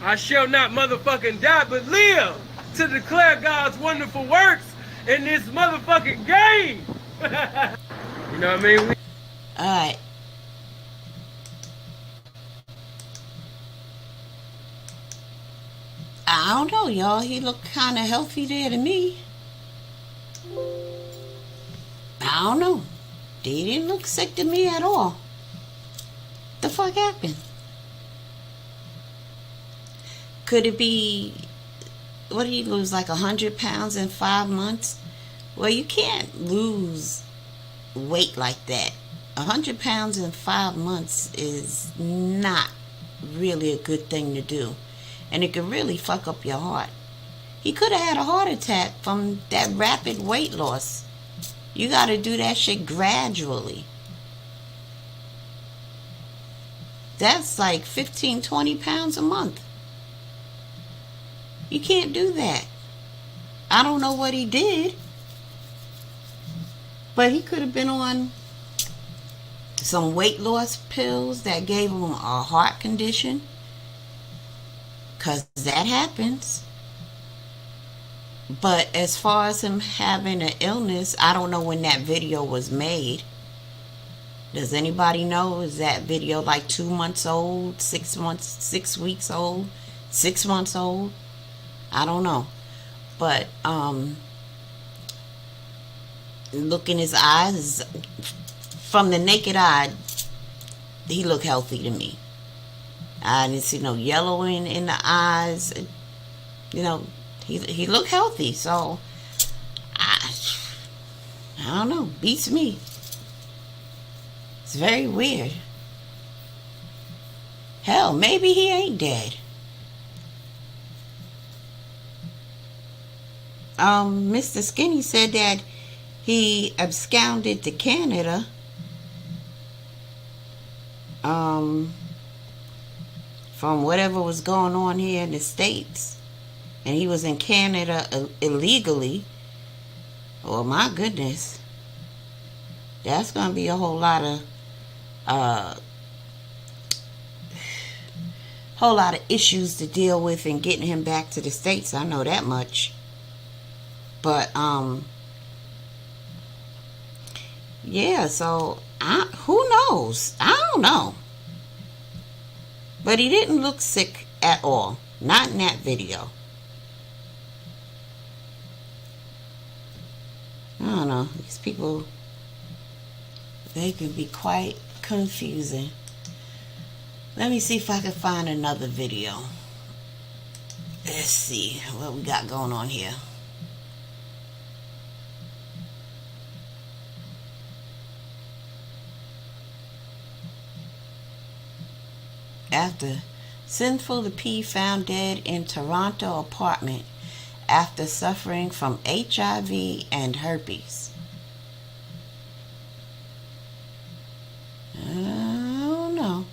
I shall not motherfucking die, but live to declare God's wonderful works in this motherfucking game. You know what I mean? Alright. I don't know, y'all. He looked kind of healthy there to me. I don't know. He didn't look sick to me at all. The fuck happened? Could it be, what did he lose, like 100 pounds in 5 months? Well, you can't lose weight like that. 100 pounds in 5 months is not really a good thing to do. And it could really fuck up your heart. He could have had a heart attack from that rapid weight loss. You got to do that shit gradually. That's like 15, 20 pounds a month. You can't do that. I don't know what he did. But he could have been on some weight loss pills that gave him a heart condition. Because that happens. But as far as him having an illness, I don't know when that video was made. Does anybody know? Is that video like 2 months old, 6 months, 6 weeks old, 6 months old? I don't know. But look in his eyes, from the naked eye, he looked healthy to me. I didn't see no yellowing in the eyes. You know, he looked healthy. So I don't know. Beats me. It's very weird. Hell, maybe he ain't dead. Mr. Skinny said that he absconded to Canada. From whatever was going on here in the States. And he was in Canada illegally. Oh my goodness. That's going to be a whole lot of issues to deal with in getting him back to the States. I know that much. But yeah, so who knows? I don't know. But he didn't look sick at all. Not in that video. I don't know. These people, they can be quite confusing. Let me see if I can find another video. Let's see what we got going on here. After Sinful the P found dead in Toronto apartment after suffering from HIV and herpes. I don't know.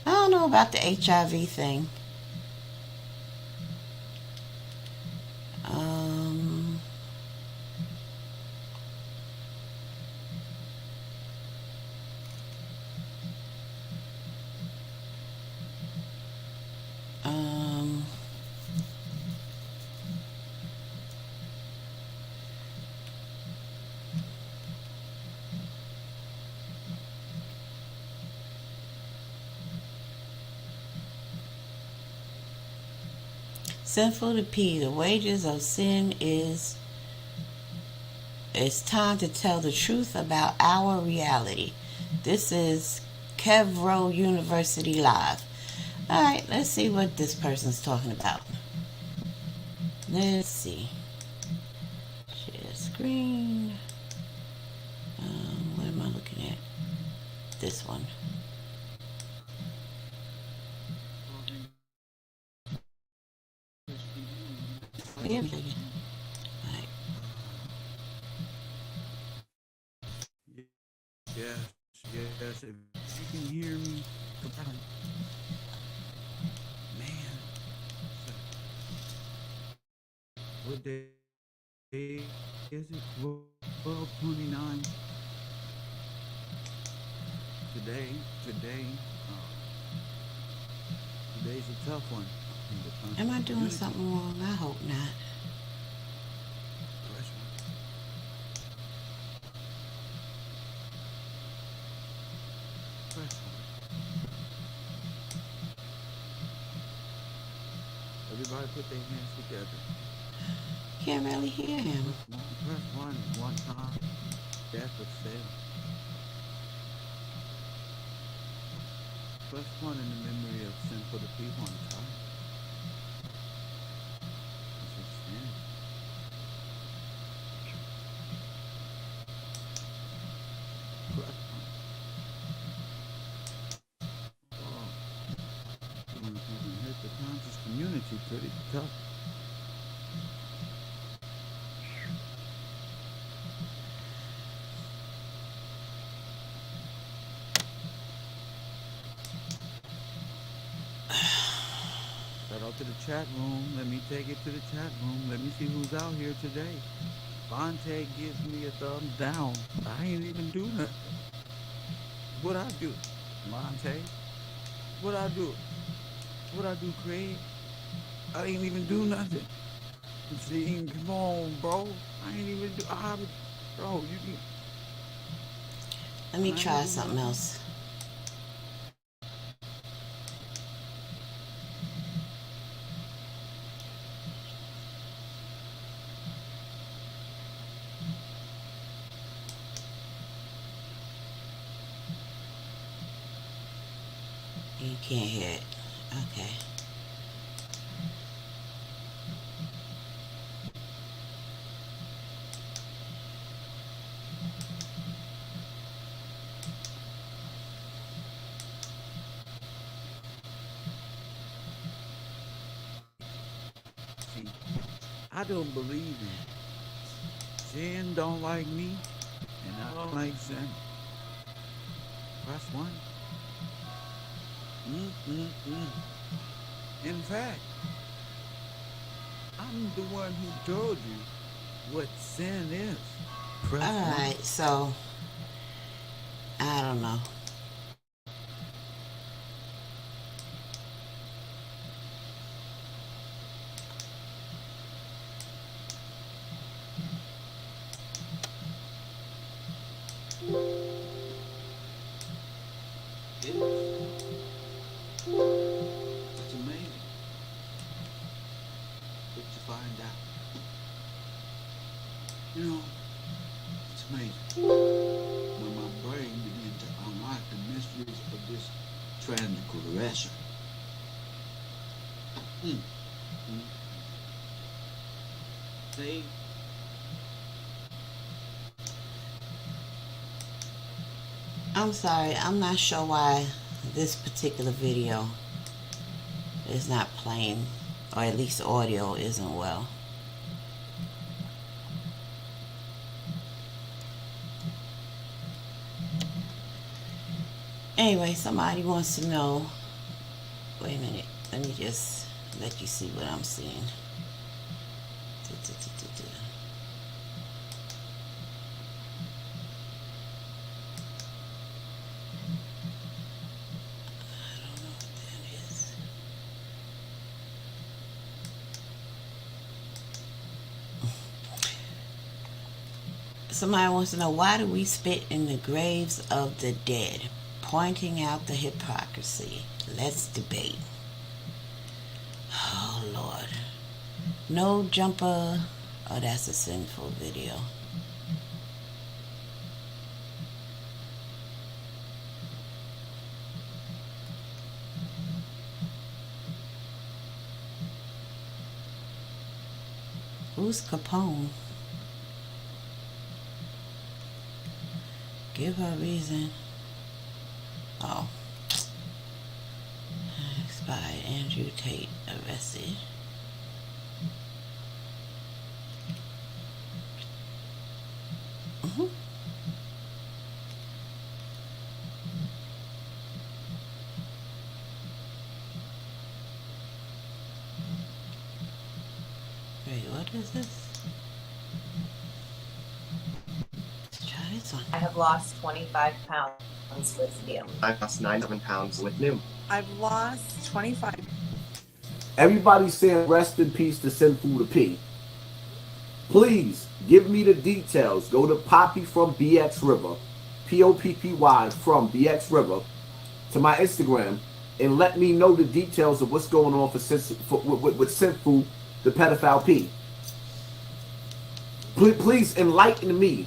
I don't know about the HIV thing. Sinful to P. The wages of sin is It's time to tell the truth about our reality. This is Kevro University Live. Alright, let's see what this person's talking about. Let's see. Share screen. What am I looking at? This one. Yeah. Alright. Yes, if you can hear me, man, what day is it? 12/29. Today's a tough one. Am I doing something wrong? I hope not. Everybody put their hands together. Can't really hear him. Press one time. Death of self. Press one in the memory of sin for the people on the top. Hit the conscious community pretty tough. Shout out to the chat room. Let me take it to the chat room. Let me see who's out here today. Vontae gives me a thumbs down. I ain't even do nothing. What I do? Vontae? What I do? What I do, Craig? I ain't even do nothing. See, come on, bro. I ain't even do. Bro, you can. Let me try something else. You can't hear it. Okay. See, I don't believe in sin. Don't like me, and I don't like sin. Press one. In fact, I'm the one who told you what sin is. Press Alright, so I don't know. It's amazing what you find out. You know, it's amazing when my brain begins to unlock the mysteries of this transgression. See? I'm sorry, I'm not sure why this particular video is not playing, or at least audio isn't well. Anyway, somebody wants to know. Wait a minute, let me just let you see what I'm seeing. Somebody wants to know, why do we spit in the graves of the dead? Pointing out the hypocrisy. Let's debate. Oh, Lord. No jumper. Oh, that's a sinful video. Who's Capone? Give her a reason. Oh. Expired. Andrew Tate arrested. Wait, what is this? Let's try this one. I have lost 25 pounds with Liam. I've lost 9 pounds with New. I've lost 25. Everybody's saying rest in peace to Sinful to P. Please give me the details. Go to Poppy from BX River, Poppy from BX River, to my Instagram, and let me know the details of what's going on with Sinful, the pedophile P. Please enlighten me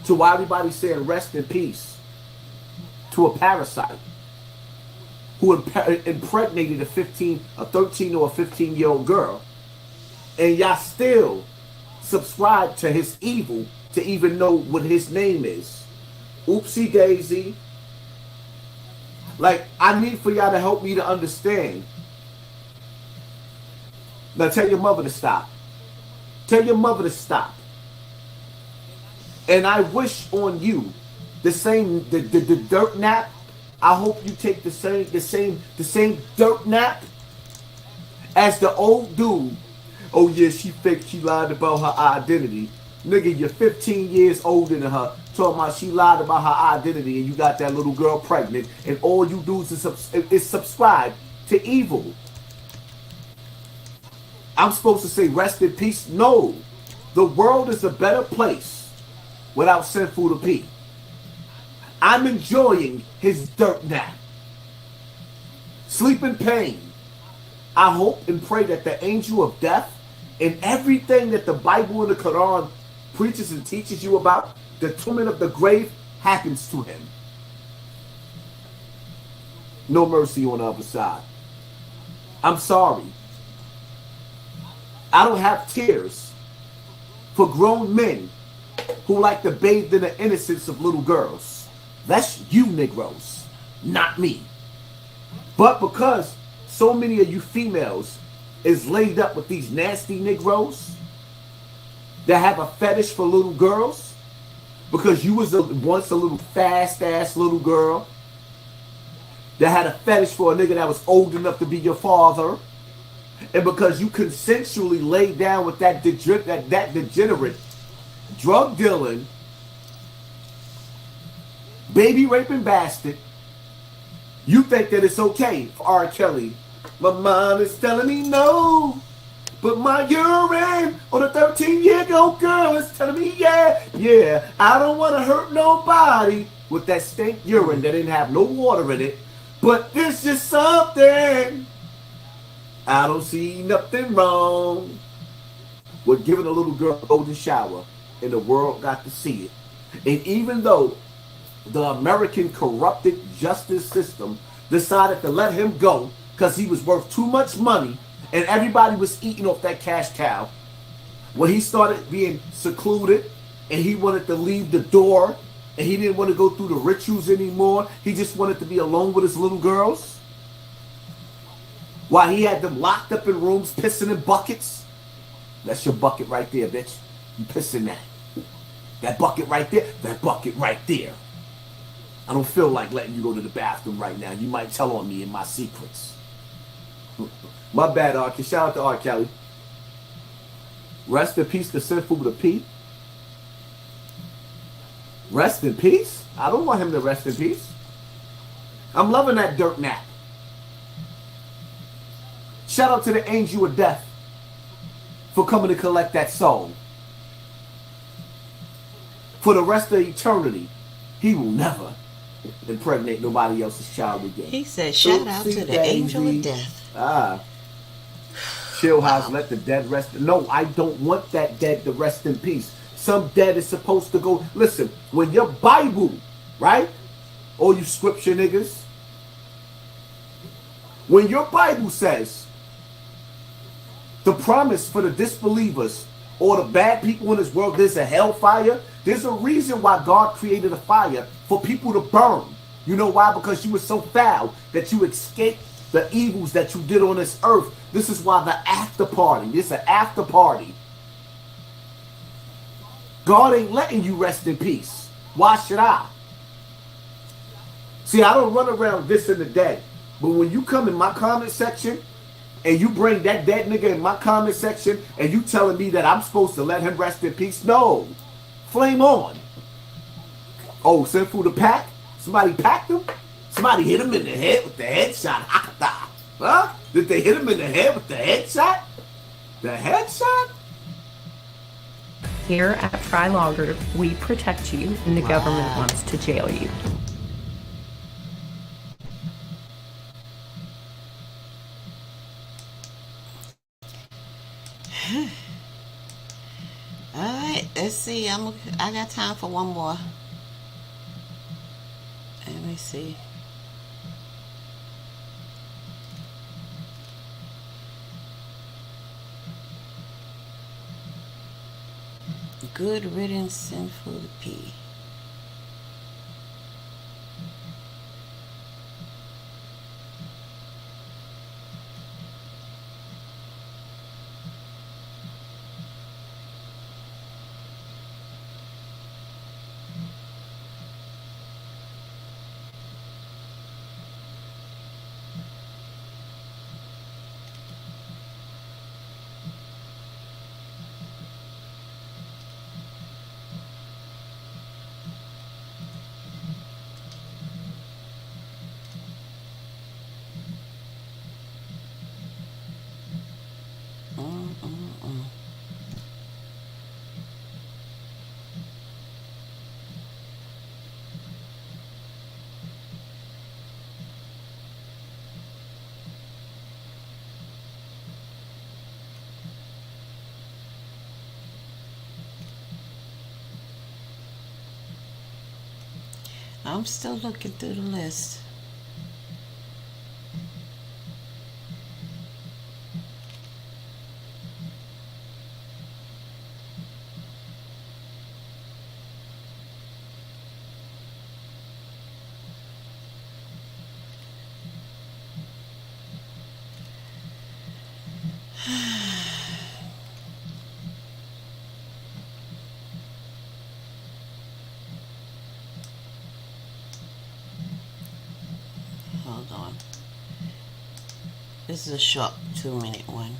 to why everybody's saying rest in peace to a parasite who impregnated a 13 or a 15-year-old girl, and y'all still subscribe to his evil to even know what his name is. Oopsie daisy. Like, I need for y'all to help me to understand. Now tell your mother to stop. Tell your mother to stop. And I wish on you the dirt nap. I hope you take the same dirt nap as the old dude. Oh yeah, she faked, she lied about her identity. Nigga, you're 15 years older than her, talking about she lied about her identity, and you got that little girl pregnant, and all you do is subscribe to evil. I'm supposed to say rest in peace? No. The world is a better place without Sinful to P. I'm enjoying his dirt nap. Sleep in pain. I hope and pray that the angel of death and everything that the Bible and the Quran preaches and teaches you about the torment of the grave happens to him. No mercy on the other side. I'm sorry. I don't have tears for grown men who like to bathe in the innocence of little girls. That's you Negroes, not me. But because so many of you females is laid up with these nasty Negroes that have a fetish for little girls, because you was once a little fast-ass little girl that had a fetish for a nigga that was old enough to be your father, and because you consensually laid down with that degenerate, drug dealing, baby raping bastard, you think that it's okay for R. Kelly. My mind is telling me no, but my urine on a 13-year-old girl is telling me yeah. I don't want to hurt nobody with that stink urine that didn't have no water in it, but this is something. I don't see nothing wrong with giving a little girl a golden shower, and the world got to see it. And even though the American corrupted justice system decided to let him go because he was worth too much money and everybody was eating off that cash cow, when he started being secluded and he wanted to leave the door and he didn't want to go through the rituals anymore, he just wanted to be alone with his little girls, while he had them locked up in rooms pissing in buckets. That's your bucket right there, bitch. You pissing that. That bucket right there, that bucket right there. I don't feel like letting you go to the bathroom right now. You might tell on me in my secrets. My bad, R. Kelly. Shout out to R. Kelly. Rest in peace to Sinful to P. Rest in peace? I don't want him to rest in peace. I'm loving that dirt nap. Shout out to the angel of death for coming to collect that soul. For the rest of eternity, he will never impregnate nobody else's child again. He said, shout out to the angel of death. Chill house, let the dead rest. No, I don't want that dead to rest in peace. Some dead is supposed to go. Listen, when your Bible, right? All you scripture niggas. When your Bible says The promise for the disbelievers or the bad people in this world, there's a hellfire. There's a reason why God created a fire for people to burn. You know why? Because you were so foul that you escaped the evils that you did on this earth. This is why the after party. This is an after party. God ain't letting you rest in peace. Why should I? See, I don't run around dissing the dead. But when you come in my comment section and you bring that dead nigga in my comment section and you telling me that I'm supposed to let him rest in peace, no. Flame on. Oh, Sinful the pack? Somebody packed him? Somebody hit him in the head with the headshot. Huh? Did they hit him in the head with the headshot? The headshot? Here at Fry Group, we protect you and the government wants to jail you. All right, let's see. I got time for one more. Let me see. Good riddance, Sinful to P. I'm still looking through the list. Hold on. This is a short 2-minute one.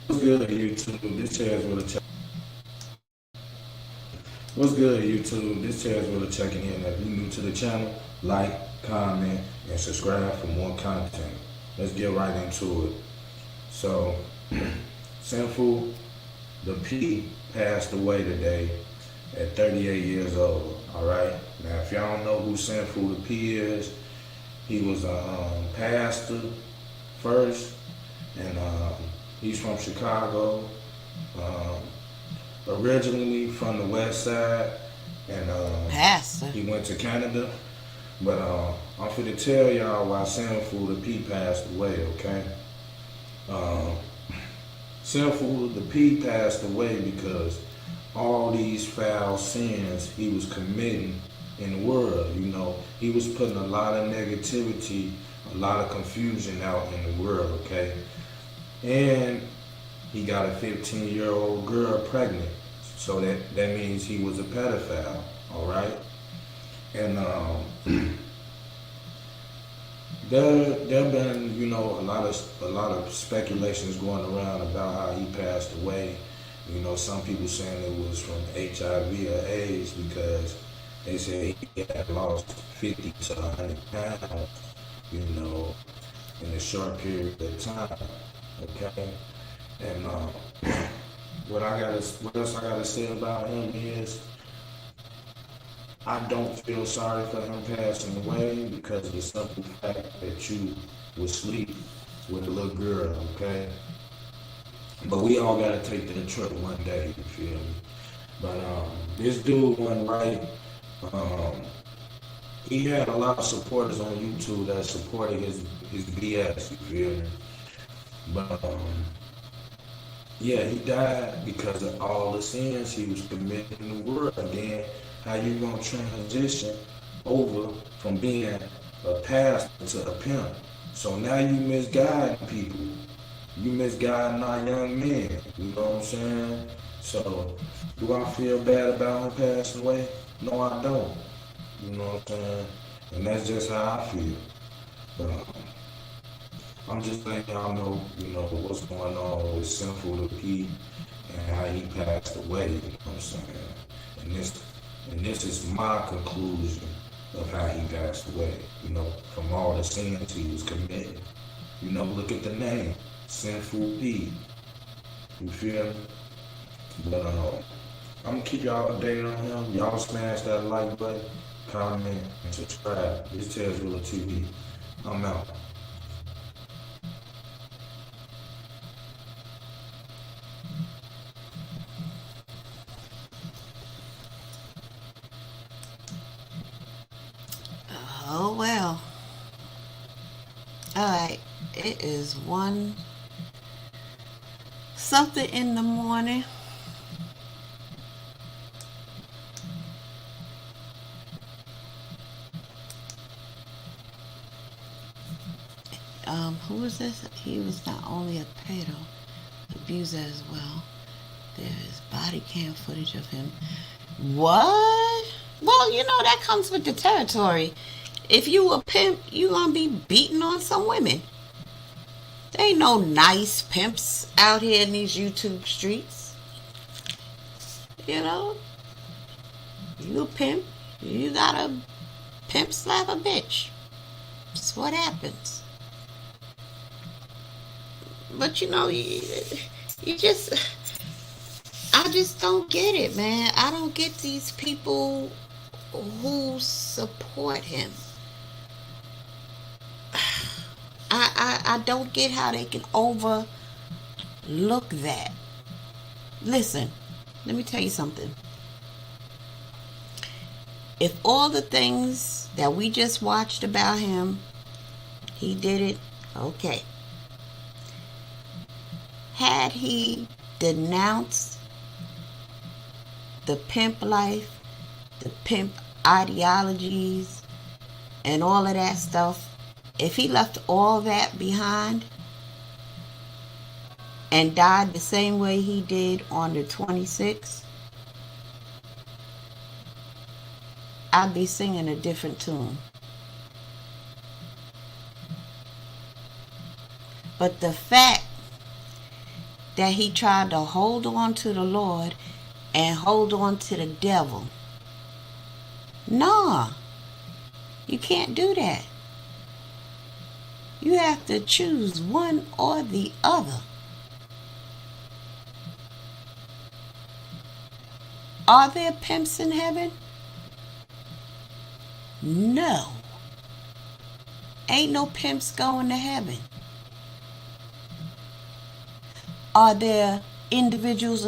What's good, YouTube? This chair's really checking. What's good, YouTube? This chair's really checking in. If you're new to the channel, like, comment, and subscribe for more content. Let's get right into it. So, Sinful the P passed away today at 38 years old. All right. Now, if y'all don't know who Sinful the P is, he was a pastor first, and he's from Chicago. Originally from the West Side, and he went to Canada. But I'm finna tell y'all why Sinful the P passed away, okay? Sinful the P passed away because all these foul sins he was committing in the world, you know. He was putting a lot of negativity, a lot of confusion out in the world, okay? And he got a 15-year-old girl pregnant. So that means he was a pedophile, all right? And there been, you know, a lot of speculations going around about how he passed away. You know, some people saying it was from HIV or AIDS because they say he had lost 50 to 100 pounds, you know, in a short period of time. Okay, and what else I gotta say about him is, I don't feel sorry for him passing away because of the simple fact that you would sleep with a little girl, okay? But we all gotta take that trip one day, you feel me? But this dude went right. Um, he had a lot of supporters on YouTube that supported his BS, you feel me? But yeah, he died because of all the sins he was committing in the world. Then how you gonna transition over from being a pastor to a pimp? So now you misguiding people. You misguiding our young men. You know what I'm saying? So do I feel bad about him passing away? No, I don't. You know what I'm saying? And that's just how I feel. But I'm just letting y'all know, what's going on with Sinful the P and how he passed away, you know what I'm saying? And this is my conclusion of how he passed away, from all the sins he was committing. Look at the name, Sinful P. You feel me? But I'm gonna keep y'all updated on him. Y'all smash that like button, comment, and subscribe. This Tales Wheeler TV. I'm out. Oh well. Alright. It is 1 something in the morning. Who was this? He was not only a pedo, abuser as well. There is body cam footage of him. What? Well, that comes with the territory. If you a pimp, you gonna be beating on some women. There ain't no nice pimps out here in these YouTube streets. You a pimp, you gotta pimp slap a bitch. That's what happens. But you just, I just don't get it, man. I don't get these people who support him. I don't get how they can overlook that. Listen, let me tell you something. If all the things that we just watched about him, he did it, okay. Had he denounced the pimp life, the pimp ideologies, and all of that stuff, if he left all that behind and died the same way he did on the 26th, I'd be singing a different tune. But the fact that he tried to hold on to the Lord and hold on to the devil, nah, you can't do that. You have to choose one or the other. Are there pimps in heaven? No. Ain't no pimps going to heaven. Are there individuals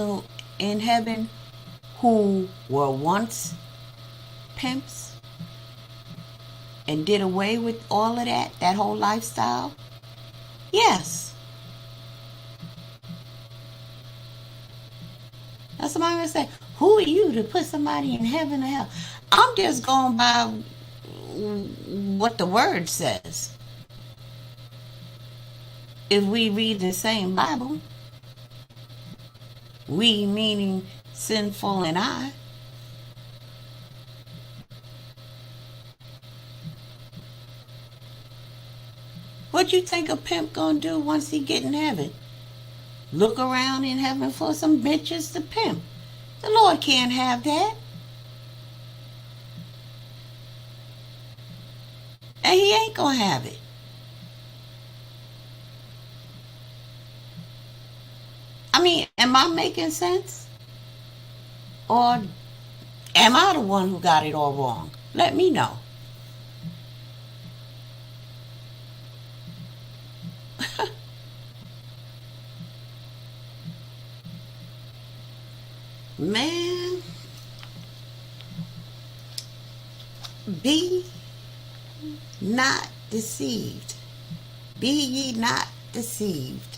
in heaven who were once pimps and did away with all of that whole lifestyle? Yes. Now somebody will say, who are you to put somebody in heaven or hell? I'm just going by what the word says. If we read the same Bible, we meaning Sinful and I, what you think a pimp gonna do once he get in heaven? Look around in heaven for some bitches to pimp. The Lord can't have that. And he ain't gonna have it. I mean, am I making sense? Or am I the one who got it all wrong? Let me know. Man, be not deceived. Be ye not deceived.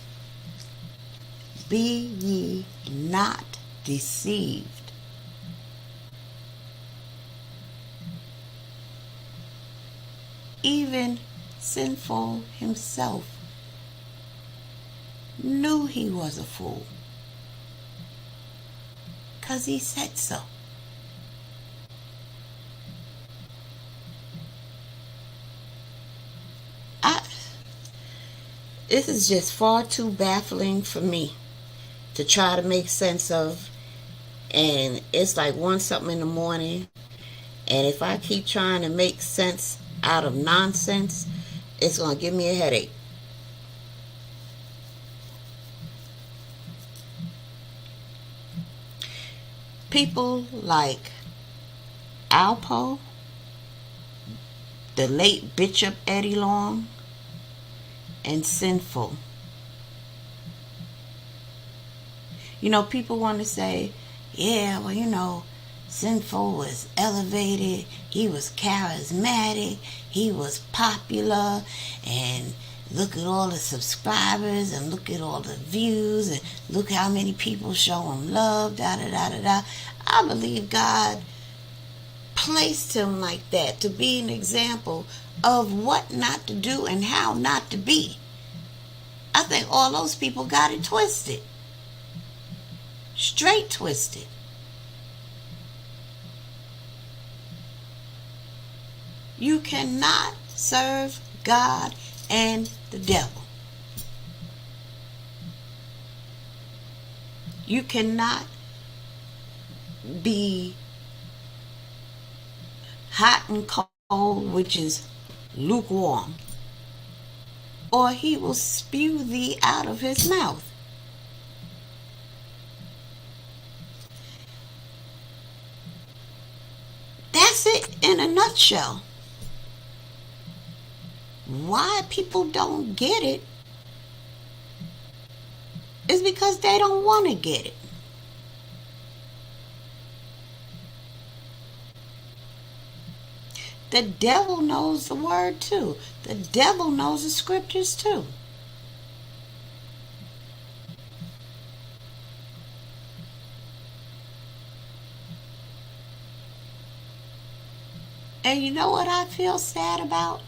Be ye not deceived. Even Sinful himself knew he was a fool, 'cause he said so. This is just far too baffling for me to try to make sense of, and it's like 1 something in the morning, and if I keep trying to make sense out of nonsense, it's going to give me a headache. People like Alpo, the late Bishop Eddie Long, and Sinful. You know, people want to say, yeah, well, you know, Sinful was elevated, he was charismatic, he was popular, and look at all the subscribers, and look at all the views, and look how many people show him love, da-da-da-da-da. I believe God placed him like that to be an example of what not to do and how not to be. I think all those people got it twisted. Straight twisted. You cannot serve God and the devil. You cannot be hot and cold, which is lukewarm, or he will spew thee out of his mouth. That's it in a nutshell. Why people don't get it is because they don't want to get it. The devil knows the word too. The devil knows the scriptures too. And you know what I feel sad about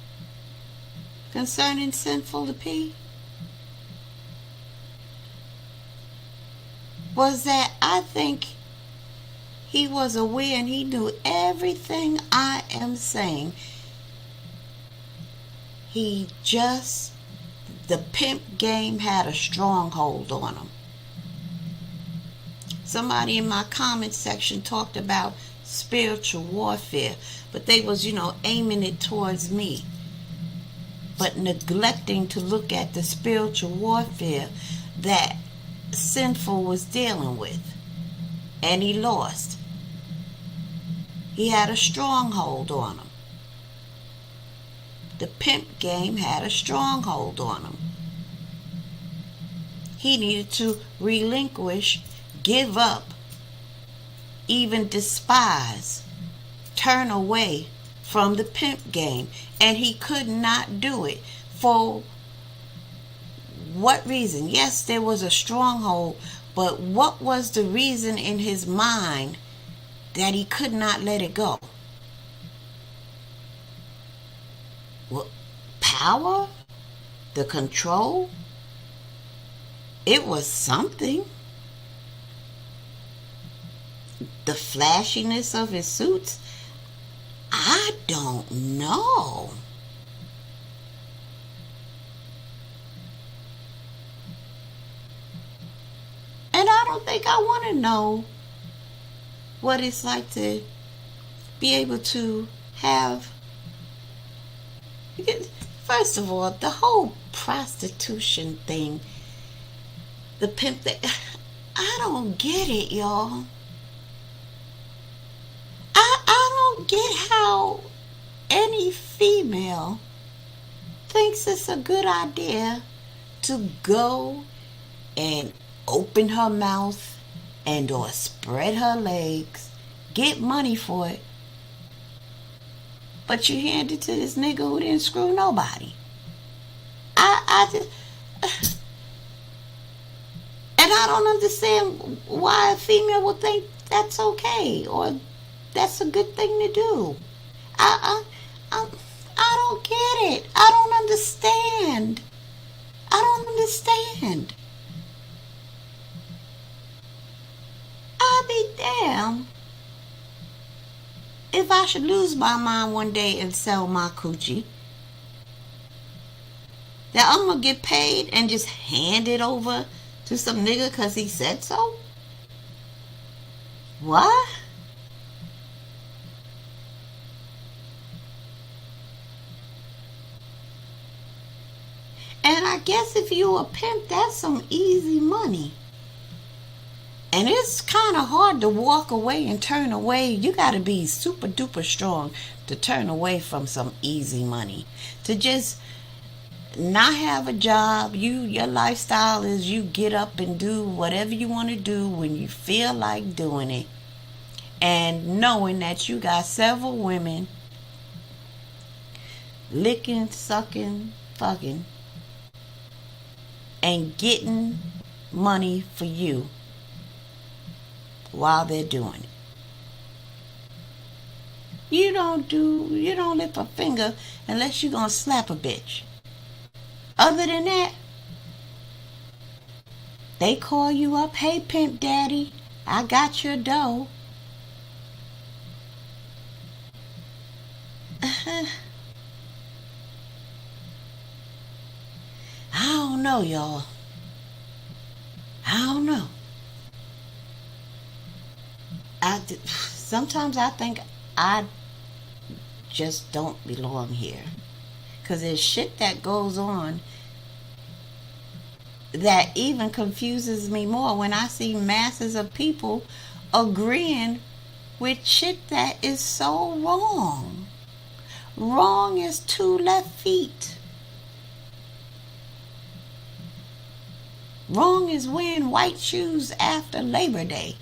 concerning Sinful the P? Was that I think he was aware and he knew everything I am saying. The pimp game had a stronghold on him. Somebody in my comment section talked about spiritual warfare, but they was, aiming it towards me, but neglecting to look at the spiritual warfare that Sinful was dealing with, and he lost. He had a stronghold on him. The pimp game had a stronghold on him. He needed to relinquish, give up, even despise, turn away from the pimp game. And he could not do it. For what reason? Yes, there was a stronghold, but what was the reason in his mind that he could not let it go? Well, power? The control? It was something. The flashiness of his suits? I don't know. And I don't think I want to know what it's like to be able to have. First of all, the whole prostitution thing, the pimp thing, I don't get it, y'all. I don't get how any female thinks it's a good idea to go and open her mouth and or spread her legs, get money for it, but you hand it to this nigga who didn't screw nobody. I just, and I don't understand why a female would think that's okay or that's a good thing to do. I don't get it. I don't understand. I don't understand. I'll be damned if I should lose my mind one day and sell my coochie. That I'm gonna get paid and just hand it over to some nigga because he said so? What? And I guess if you a pimp, that's some easy money. And it's kind of hard to walk away and turn away. You got to be super duper strong to turn away from some easy money. To just not have a job. Your lifestyle is you get up and do whatever you want to do when you feel like doing it. And knowing that you got several women licking, sucking, fucking, and getting money for you while they're doing it. You don't lift a finger unless you're gonna slap a bitch. Other than that, they call you up, hey pimp daddy, I got your dough. I don't know, y'all. I don't know. Sometimes I think I just don't belong here. Because there's shit that goes on that even confuses me more when I see masses of people agreeing with shit that is so wrong. Wrong as two left feet. Wrong is wearing white shoes after Labor Day.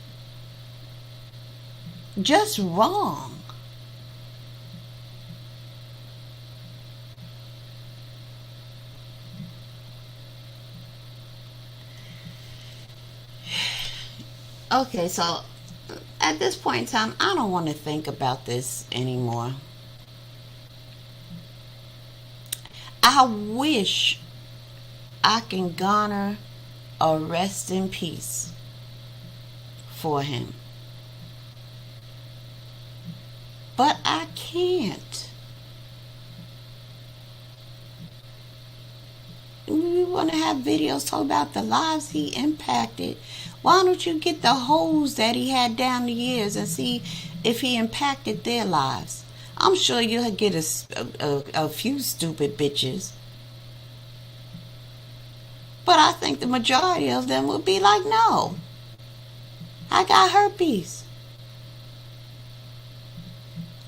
Just wrong. Okay, so at this point in time, I don't want to think about this anymore. I wish I can garner a rest in peace for him. But I can't. We want to have videos talk about the lives he impacted. Why don't you get the hoes that he had down the years and see if he impacted their lives? I'm sure you'll get a few stupid bitches. But I think the majority of them will be like, no, I got herpes.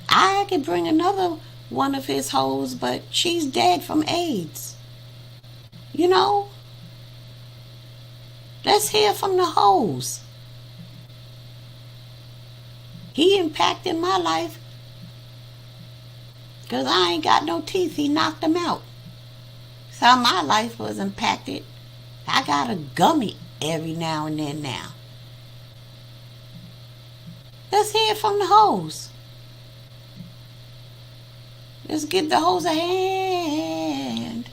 I could bring another one of his hoes, but she's dead from AIDS. You know? Let's hear from the hoes. He impacted my life because I ain't got no teeth. He knocked them out. So my life was impacted. I got a gummy every now and then now. Let's hear from the hoes. Let's give the hoes a hand.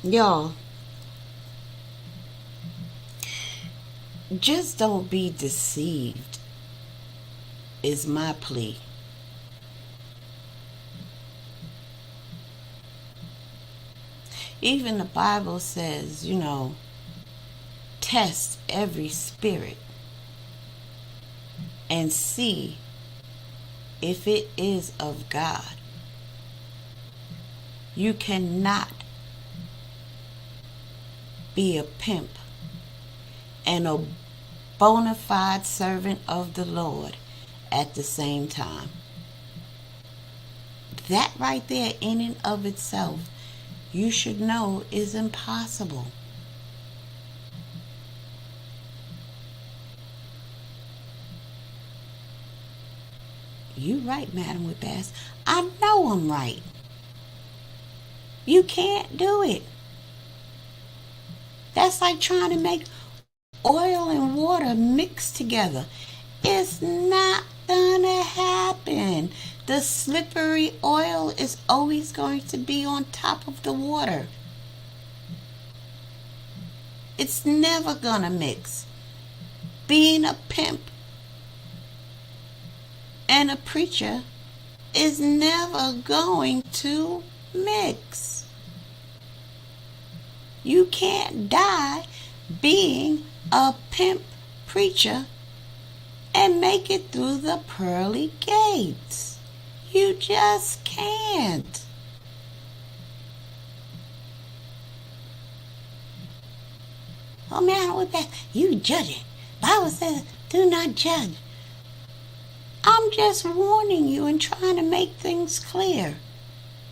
Y'all, just don't be deceived is my plea. Even the Bible says, test every spirit and see if it is of God. You cannot be a pimp and a bona fide servant of the Lord at the same time. That right there, in and of itself, you should know is impossible. You right, Madam with Bass. I know I'm right. You can't do it. That's like trying to make oil and water mix together. It's not gonna happen. The slippery oil is always going to be on top of the water. It's never gonna mix. Being a pimp and a preacher is never going to mix. You can't die being a pimp preacher and make it through the pearly gates. You just can't. Oh man, with that, you judge it. Bible says, do not judge. I'm just warning you and trying to make things clear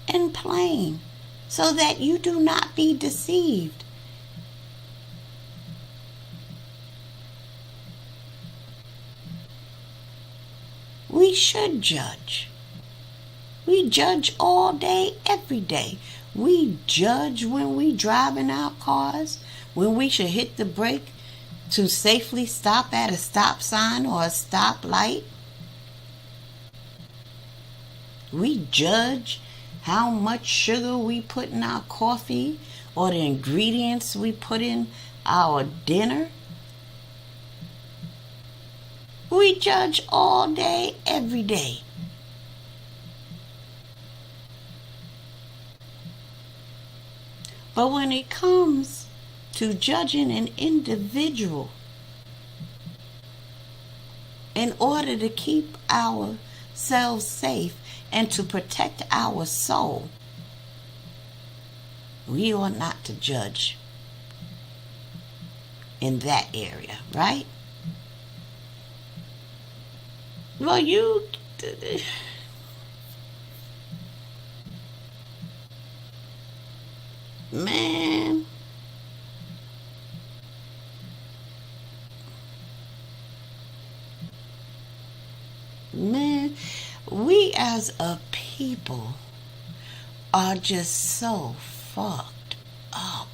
and plain so that you do not be deceived. We should judge. We judge all day, every day. We judge when we drive in our cars, when we should hit the brake to safely stop at a stop sign or a stoplight. We judge how much sugar we put in our coffee or the ingredients we put in our dinner. We judge all day, every day. But when it comes to judging an individual, in order to keep ourselves safe and to protect our soul, we ought not to judge in that area, right? Well, man, we as a people are just so fucked up.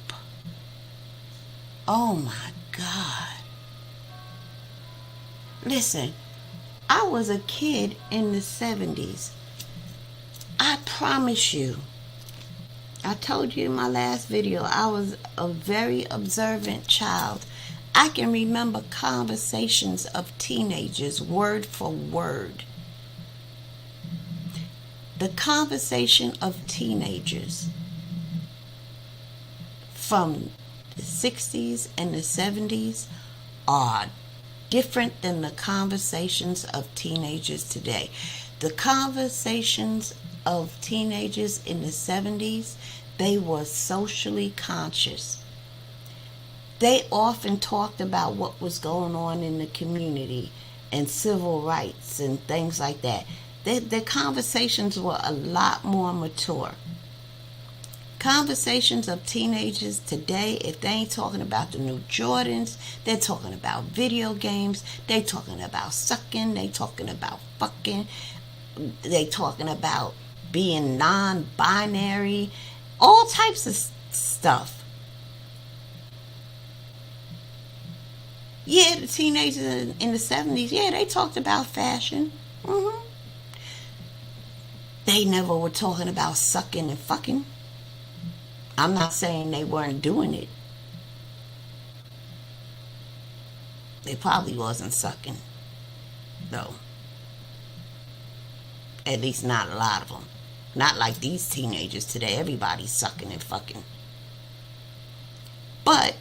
Oh my God. Listen, I was a kid in the 70s. I promise you, I told you in my last video, I was a very observant child. I can remember conversations of teenagers word for word. The conversation of teenagers from the 60s and the 70s are different than the conversations of teenagers today. The conversations of teenagers in the 70s, they were socially conscious. They often talked about what was going on in the community and civil rights and things like that. Their conversations were a lot more mature. Conversations of teenagers today, if they ain't talking about the new Jordans, they're talking about video games, they're talking about sucking, they're talking about fucking, they're talking about being non-binary, all types of stuff. Yeah, the teenagers in the 70s, yeah, they talked about fashion. They never were talking about sucking and fucking. I'm not saying they weren't doing it. They probably wasn't sucking, though. At least not a lot of them. Not like these teenagers today. Everybody's sucking and fucking. But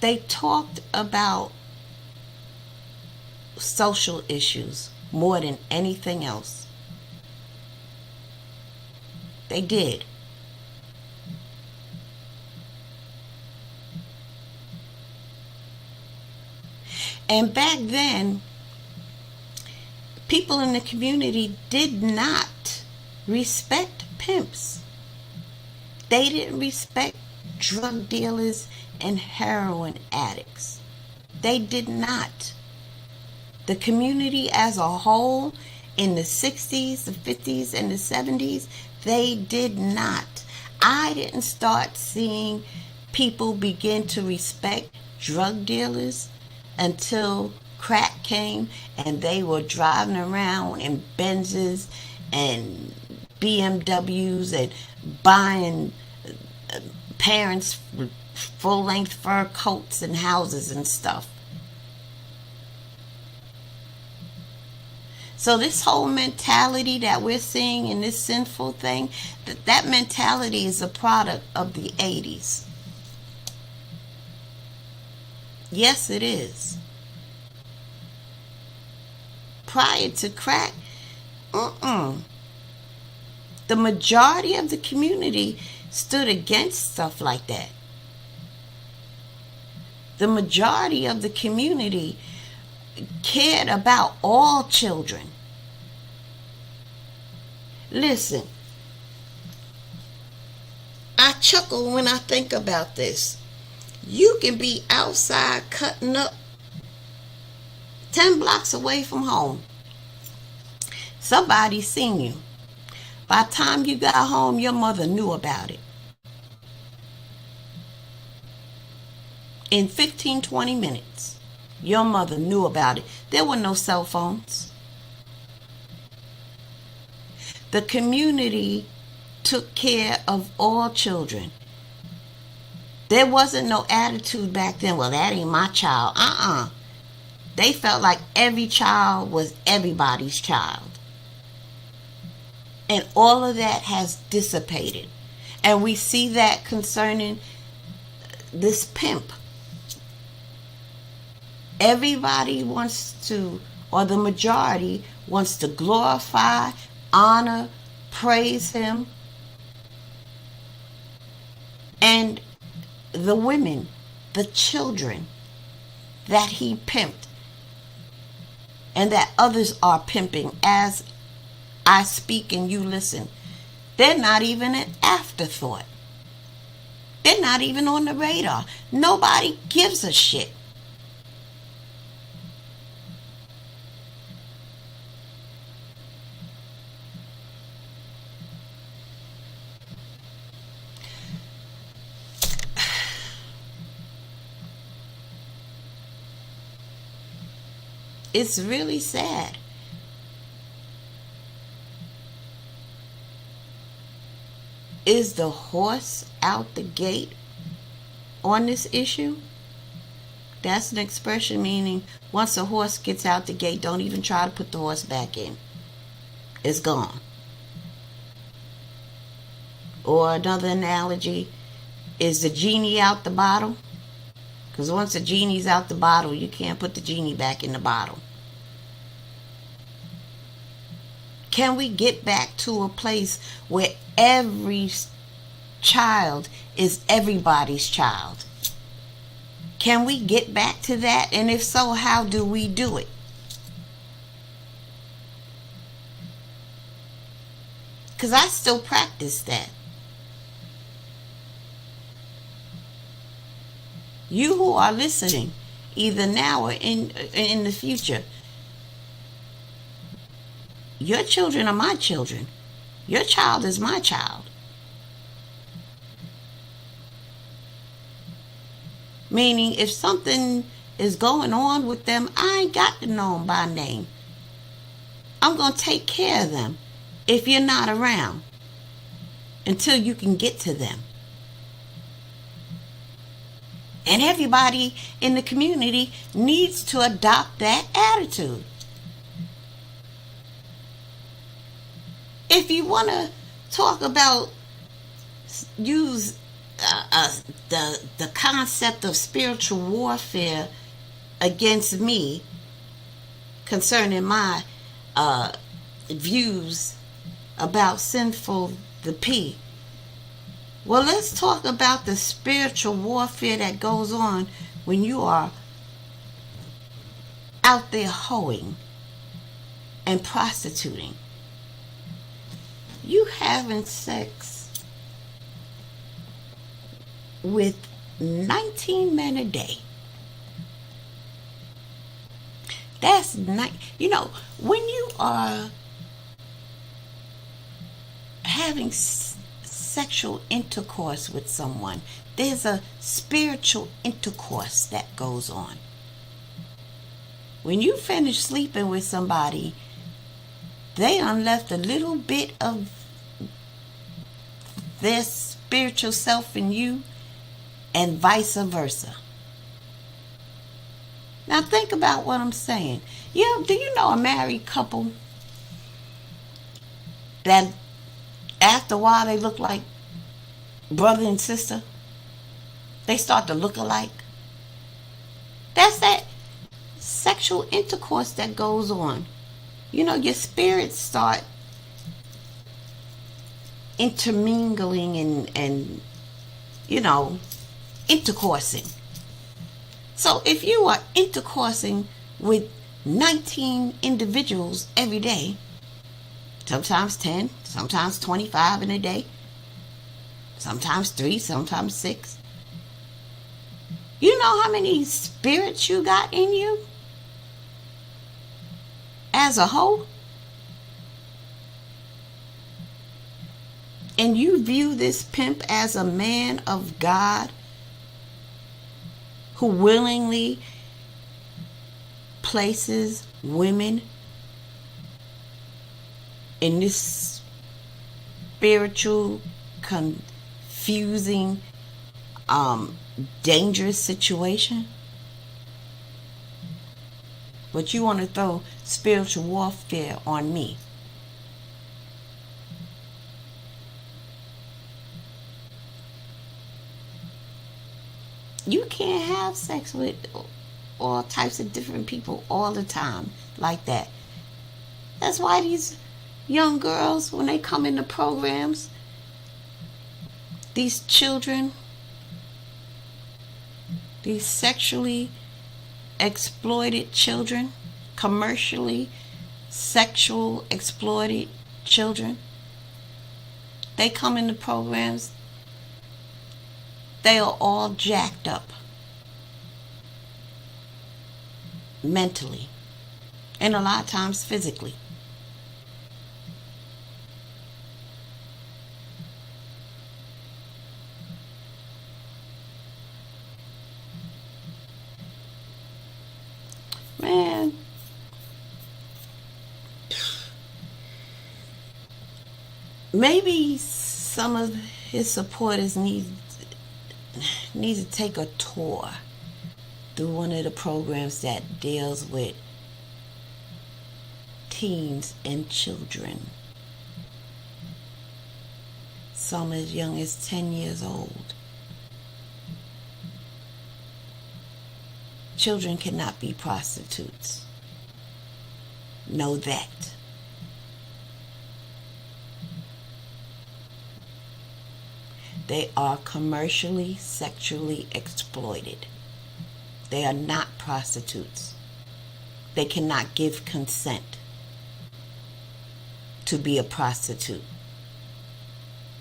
they talked about social issues more than anything else. They did. And back then, people in the community did not respect pimps. They didn't respect drug dealers and heroin addicts. They did not. The community as a whole in the 60s, the 50s, and the 70s, they did not. I didn't start seeing people begin to respect drug dealers until crack came and they were driving around in Benzes and BMWs and buying parents full-length fur coats and houses and stuff. So this whole mentality that we're seeing in this sinful thing, that mentality is a product of the 80s. Yes, it is. Prior to crack, the majority of the community stood against stuff like that. The majority of the community cared about all children. Listen, I chuckle when I think about this. You can be outside cutting up 10 blocks away from home. Somebody seen you. By the time you got home, your mother knew about it. In 15, 20 minutes, your mother knew about it. There were no cell phones. The community took care of all children. There wasn't no attitude back then, well, that ain't my child. They felt like every child was everybody's child. And all of that has dissipated. And we see that concerning this pimp. Everybody wants to, or the majority wants to glorify, honor, praise him. And the women, the children that he pimped and that others are pimping as I speak and you listen, they're not even an afterthought. They're not even on the radar. Nobody gives a shit. It's really sad. Is the horse out the gate on this issue? That's an expression meaning once a horse gets out the gate, don't even try to put the horse back in. It's gone. Or another analogy, is the genie out the bottle? Because once the genie's out the bottle, you can't put the genie back in the bottle. Can we get back to a place where every child is everybody's child? Can we get back to that? And if so, how do we do it? Because I still practice that. You who are listening, either now or in the future, your children are my children. Your child is my child. Meaning, if something is going on with them, I ain't got to know them by name. I'm going to take care of them if you're not around until you can get to them. And everybody in the community needs to adopt that attitude. If you want to talk about, use the concept of spiritual warfare against me concerning my views about Sinful the P, well, let's talk about the spiritual warfare that goes on when you are out there hoeing and prostituting. You having sex with 19 men a day. That's not, when you are having sexual intercourse with someone, there's a spiritual intercourse that goes on. When you finish sleeping with somebody, they done left a little bit of their spiritual self in you, and vice versa. Now think about what I'm saying. Yeah, do you know a married couple that after a while they look like brother and sister? They start to look alike. That's that sexual intercourse that goes on. Your spirits start intermingling and intercoursing. So if you are intercoursing with 19 individuals every day, sometimes 10, sometimes 25 in a day, sometimes 3, sometimes 6, you know how many spirits you got in you as a whole? And you view this pimp as a man of God who willingly places women in this spiritual, confusing, dangerous situation? But you want to throw spiritual warfare on me. You can't have sex with all types of different people all the time like that. That's why these young girls, when they come into programs, these children, these sexually exploited children, commercially sexual exploited children, they come into programs, they are all jacked up mentally and a lot of times physically. Man, maybe some of his supporters need to take a tour through one of the programs that deals with teens and children. Some as young as 10 years old. Children cannot be prostitutes. Know that. They are commercially, sexually exploited. They are not prostitutes. They cannot give consent to be a prostitute.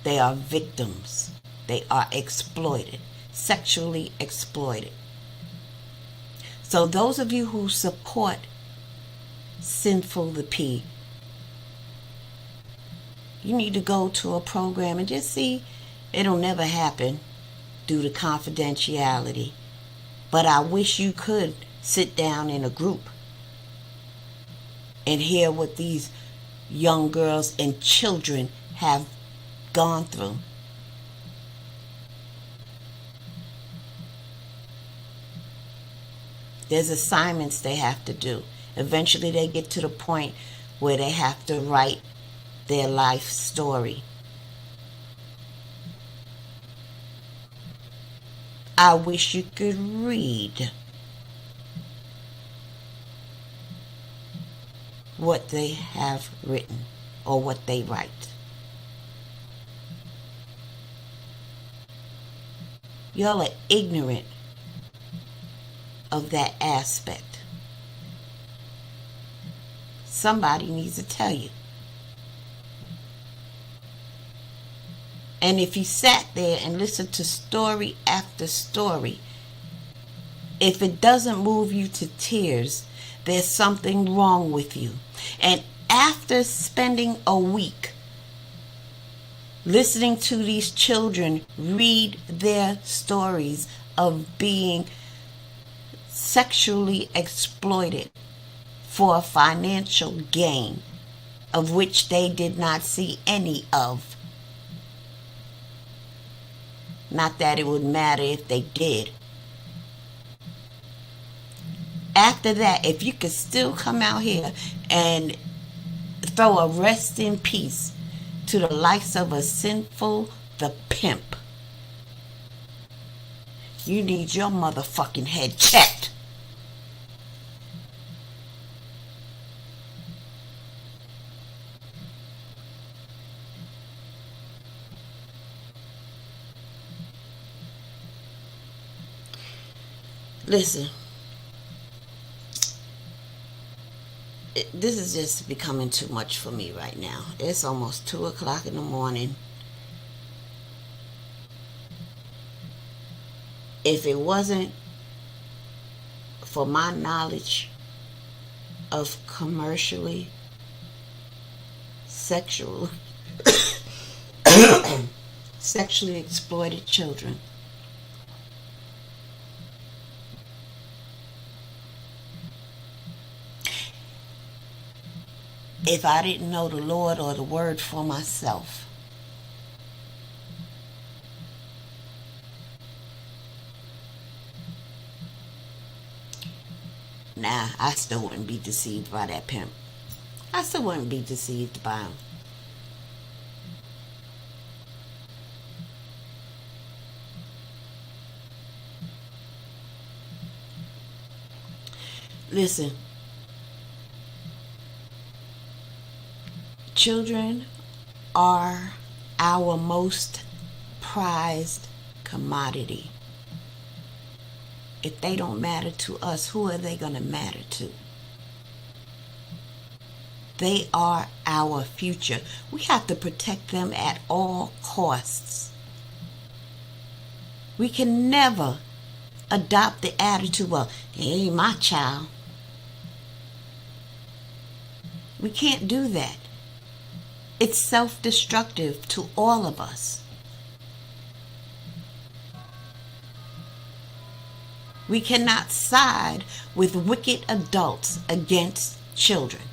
They are victims. They are exploited, sexually exploited. So those of you who support Sinful the P, you need to go to a program and just see. It'll never happen due to confidentiality. But I wish you could sit down in a group and hear what these young girls and children have gone through. There's assignments they have to do. Eventually they get to the point where they have to write their life story. I wish you could read what they have written or what they write. Y'all are ignorant of that aspect. somebody needs to tell you. And if you sat there and listened to story after story, if it doesn't move you to tears, there's something wrong with you. And after spending a week listening to these children read their stories of being sexually exploited for financial gain, of which they did not see any of. Not that it would matter if they did. After that, if you could still come out here and throw a rest in peace to the likes of a Sinful the Pimp, you need your motherfucking head checked. Listen, this is just becoming too much for me right now. It's almost 2 o'clock in the morning. If it wasn't for my knowledge of commercially sexually exploited children, if I didn't know the Lord or the word for myself, nah, I still wouldn't be deceived by that pimp. I still wouldn't be deceived by him. Listen, children are our most prized commodity. If they don't matter to us, who are they going to matter to? They are our future. We have to protect them at all costs. We can never adopt the attitude, well, he ain't my child. We can't do that. It's self-destructive to all of us. We cannot side with wicked adults against children.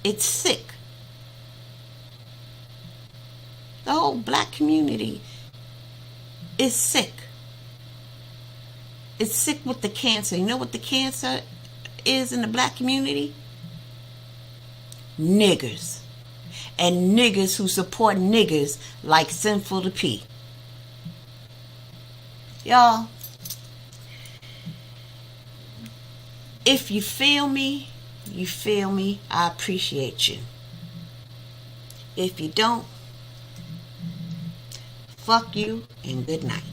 It's sick. The whole black community is sick. It's sick with the cancer. You know what the cancer is in the black community? Niggers. And niggers who support niggers like Sinful the P. Y'all, if you feel me, you feel me. I appreciate you. If you don't, fuck you and good night.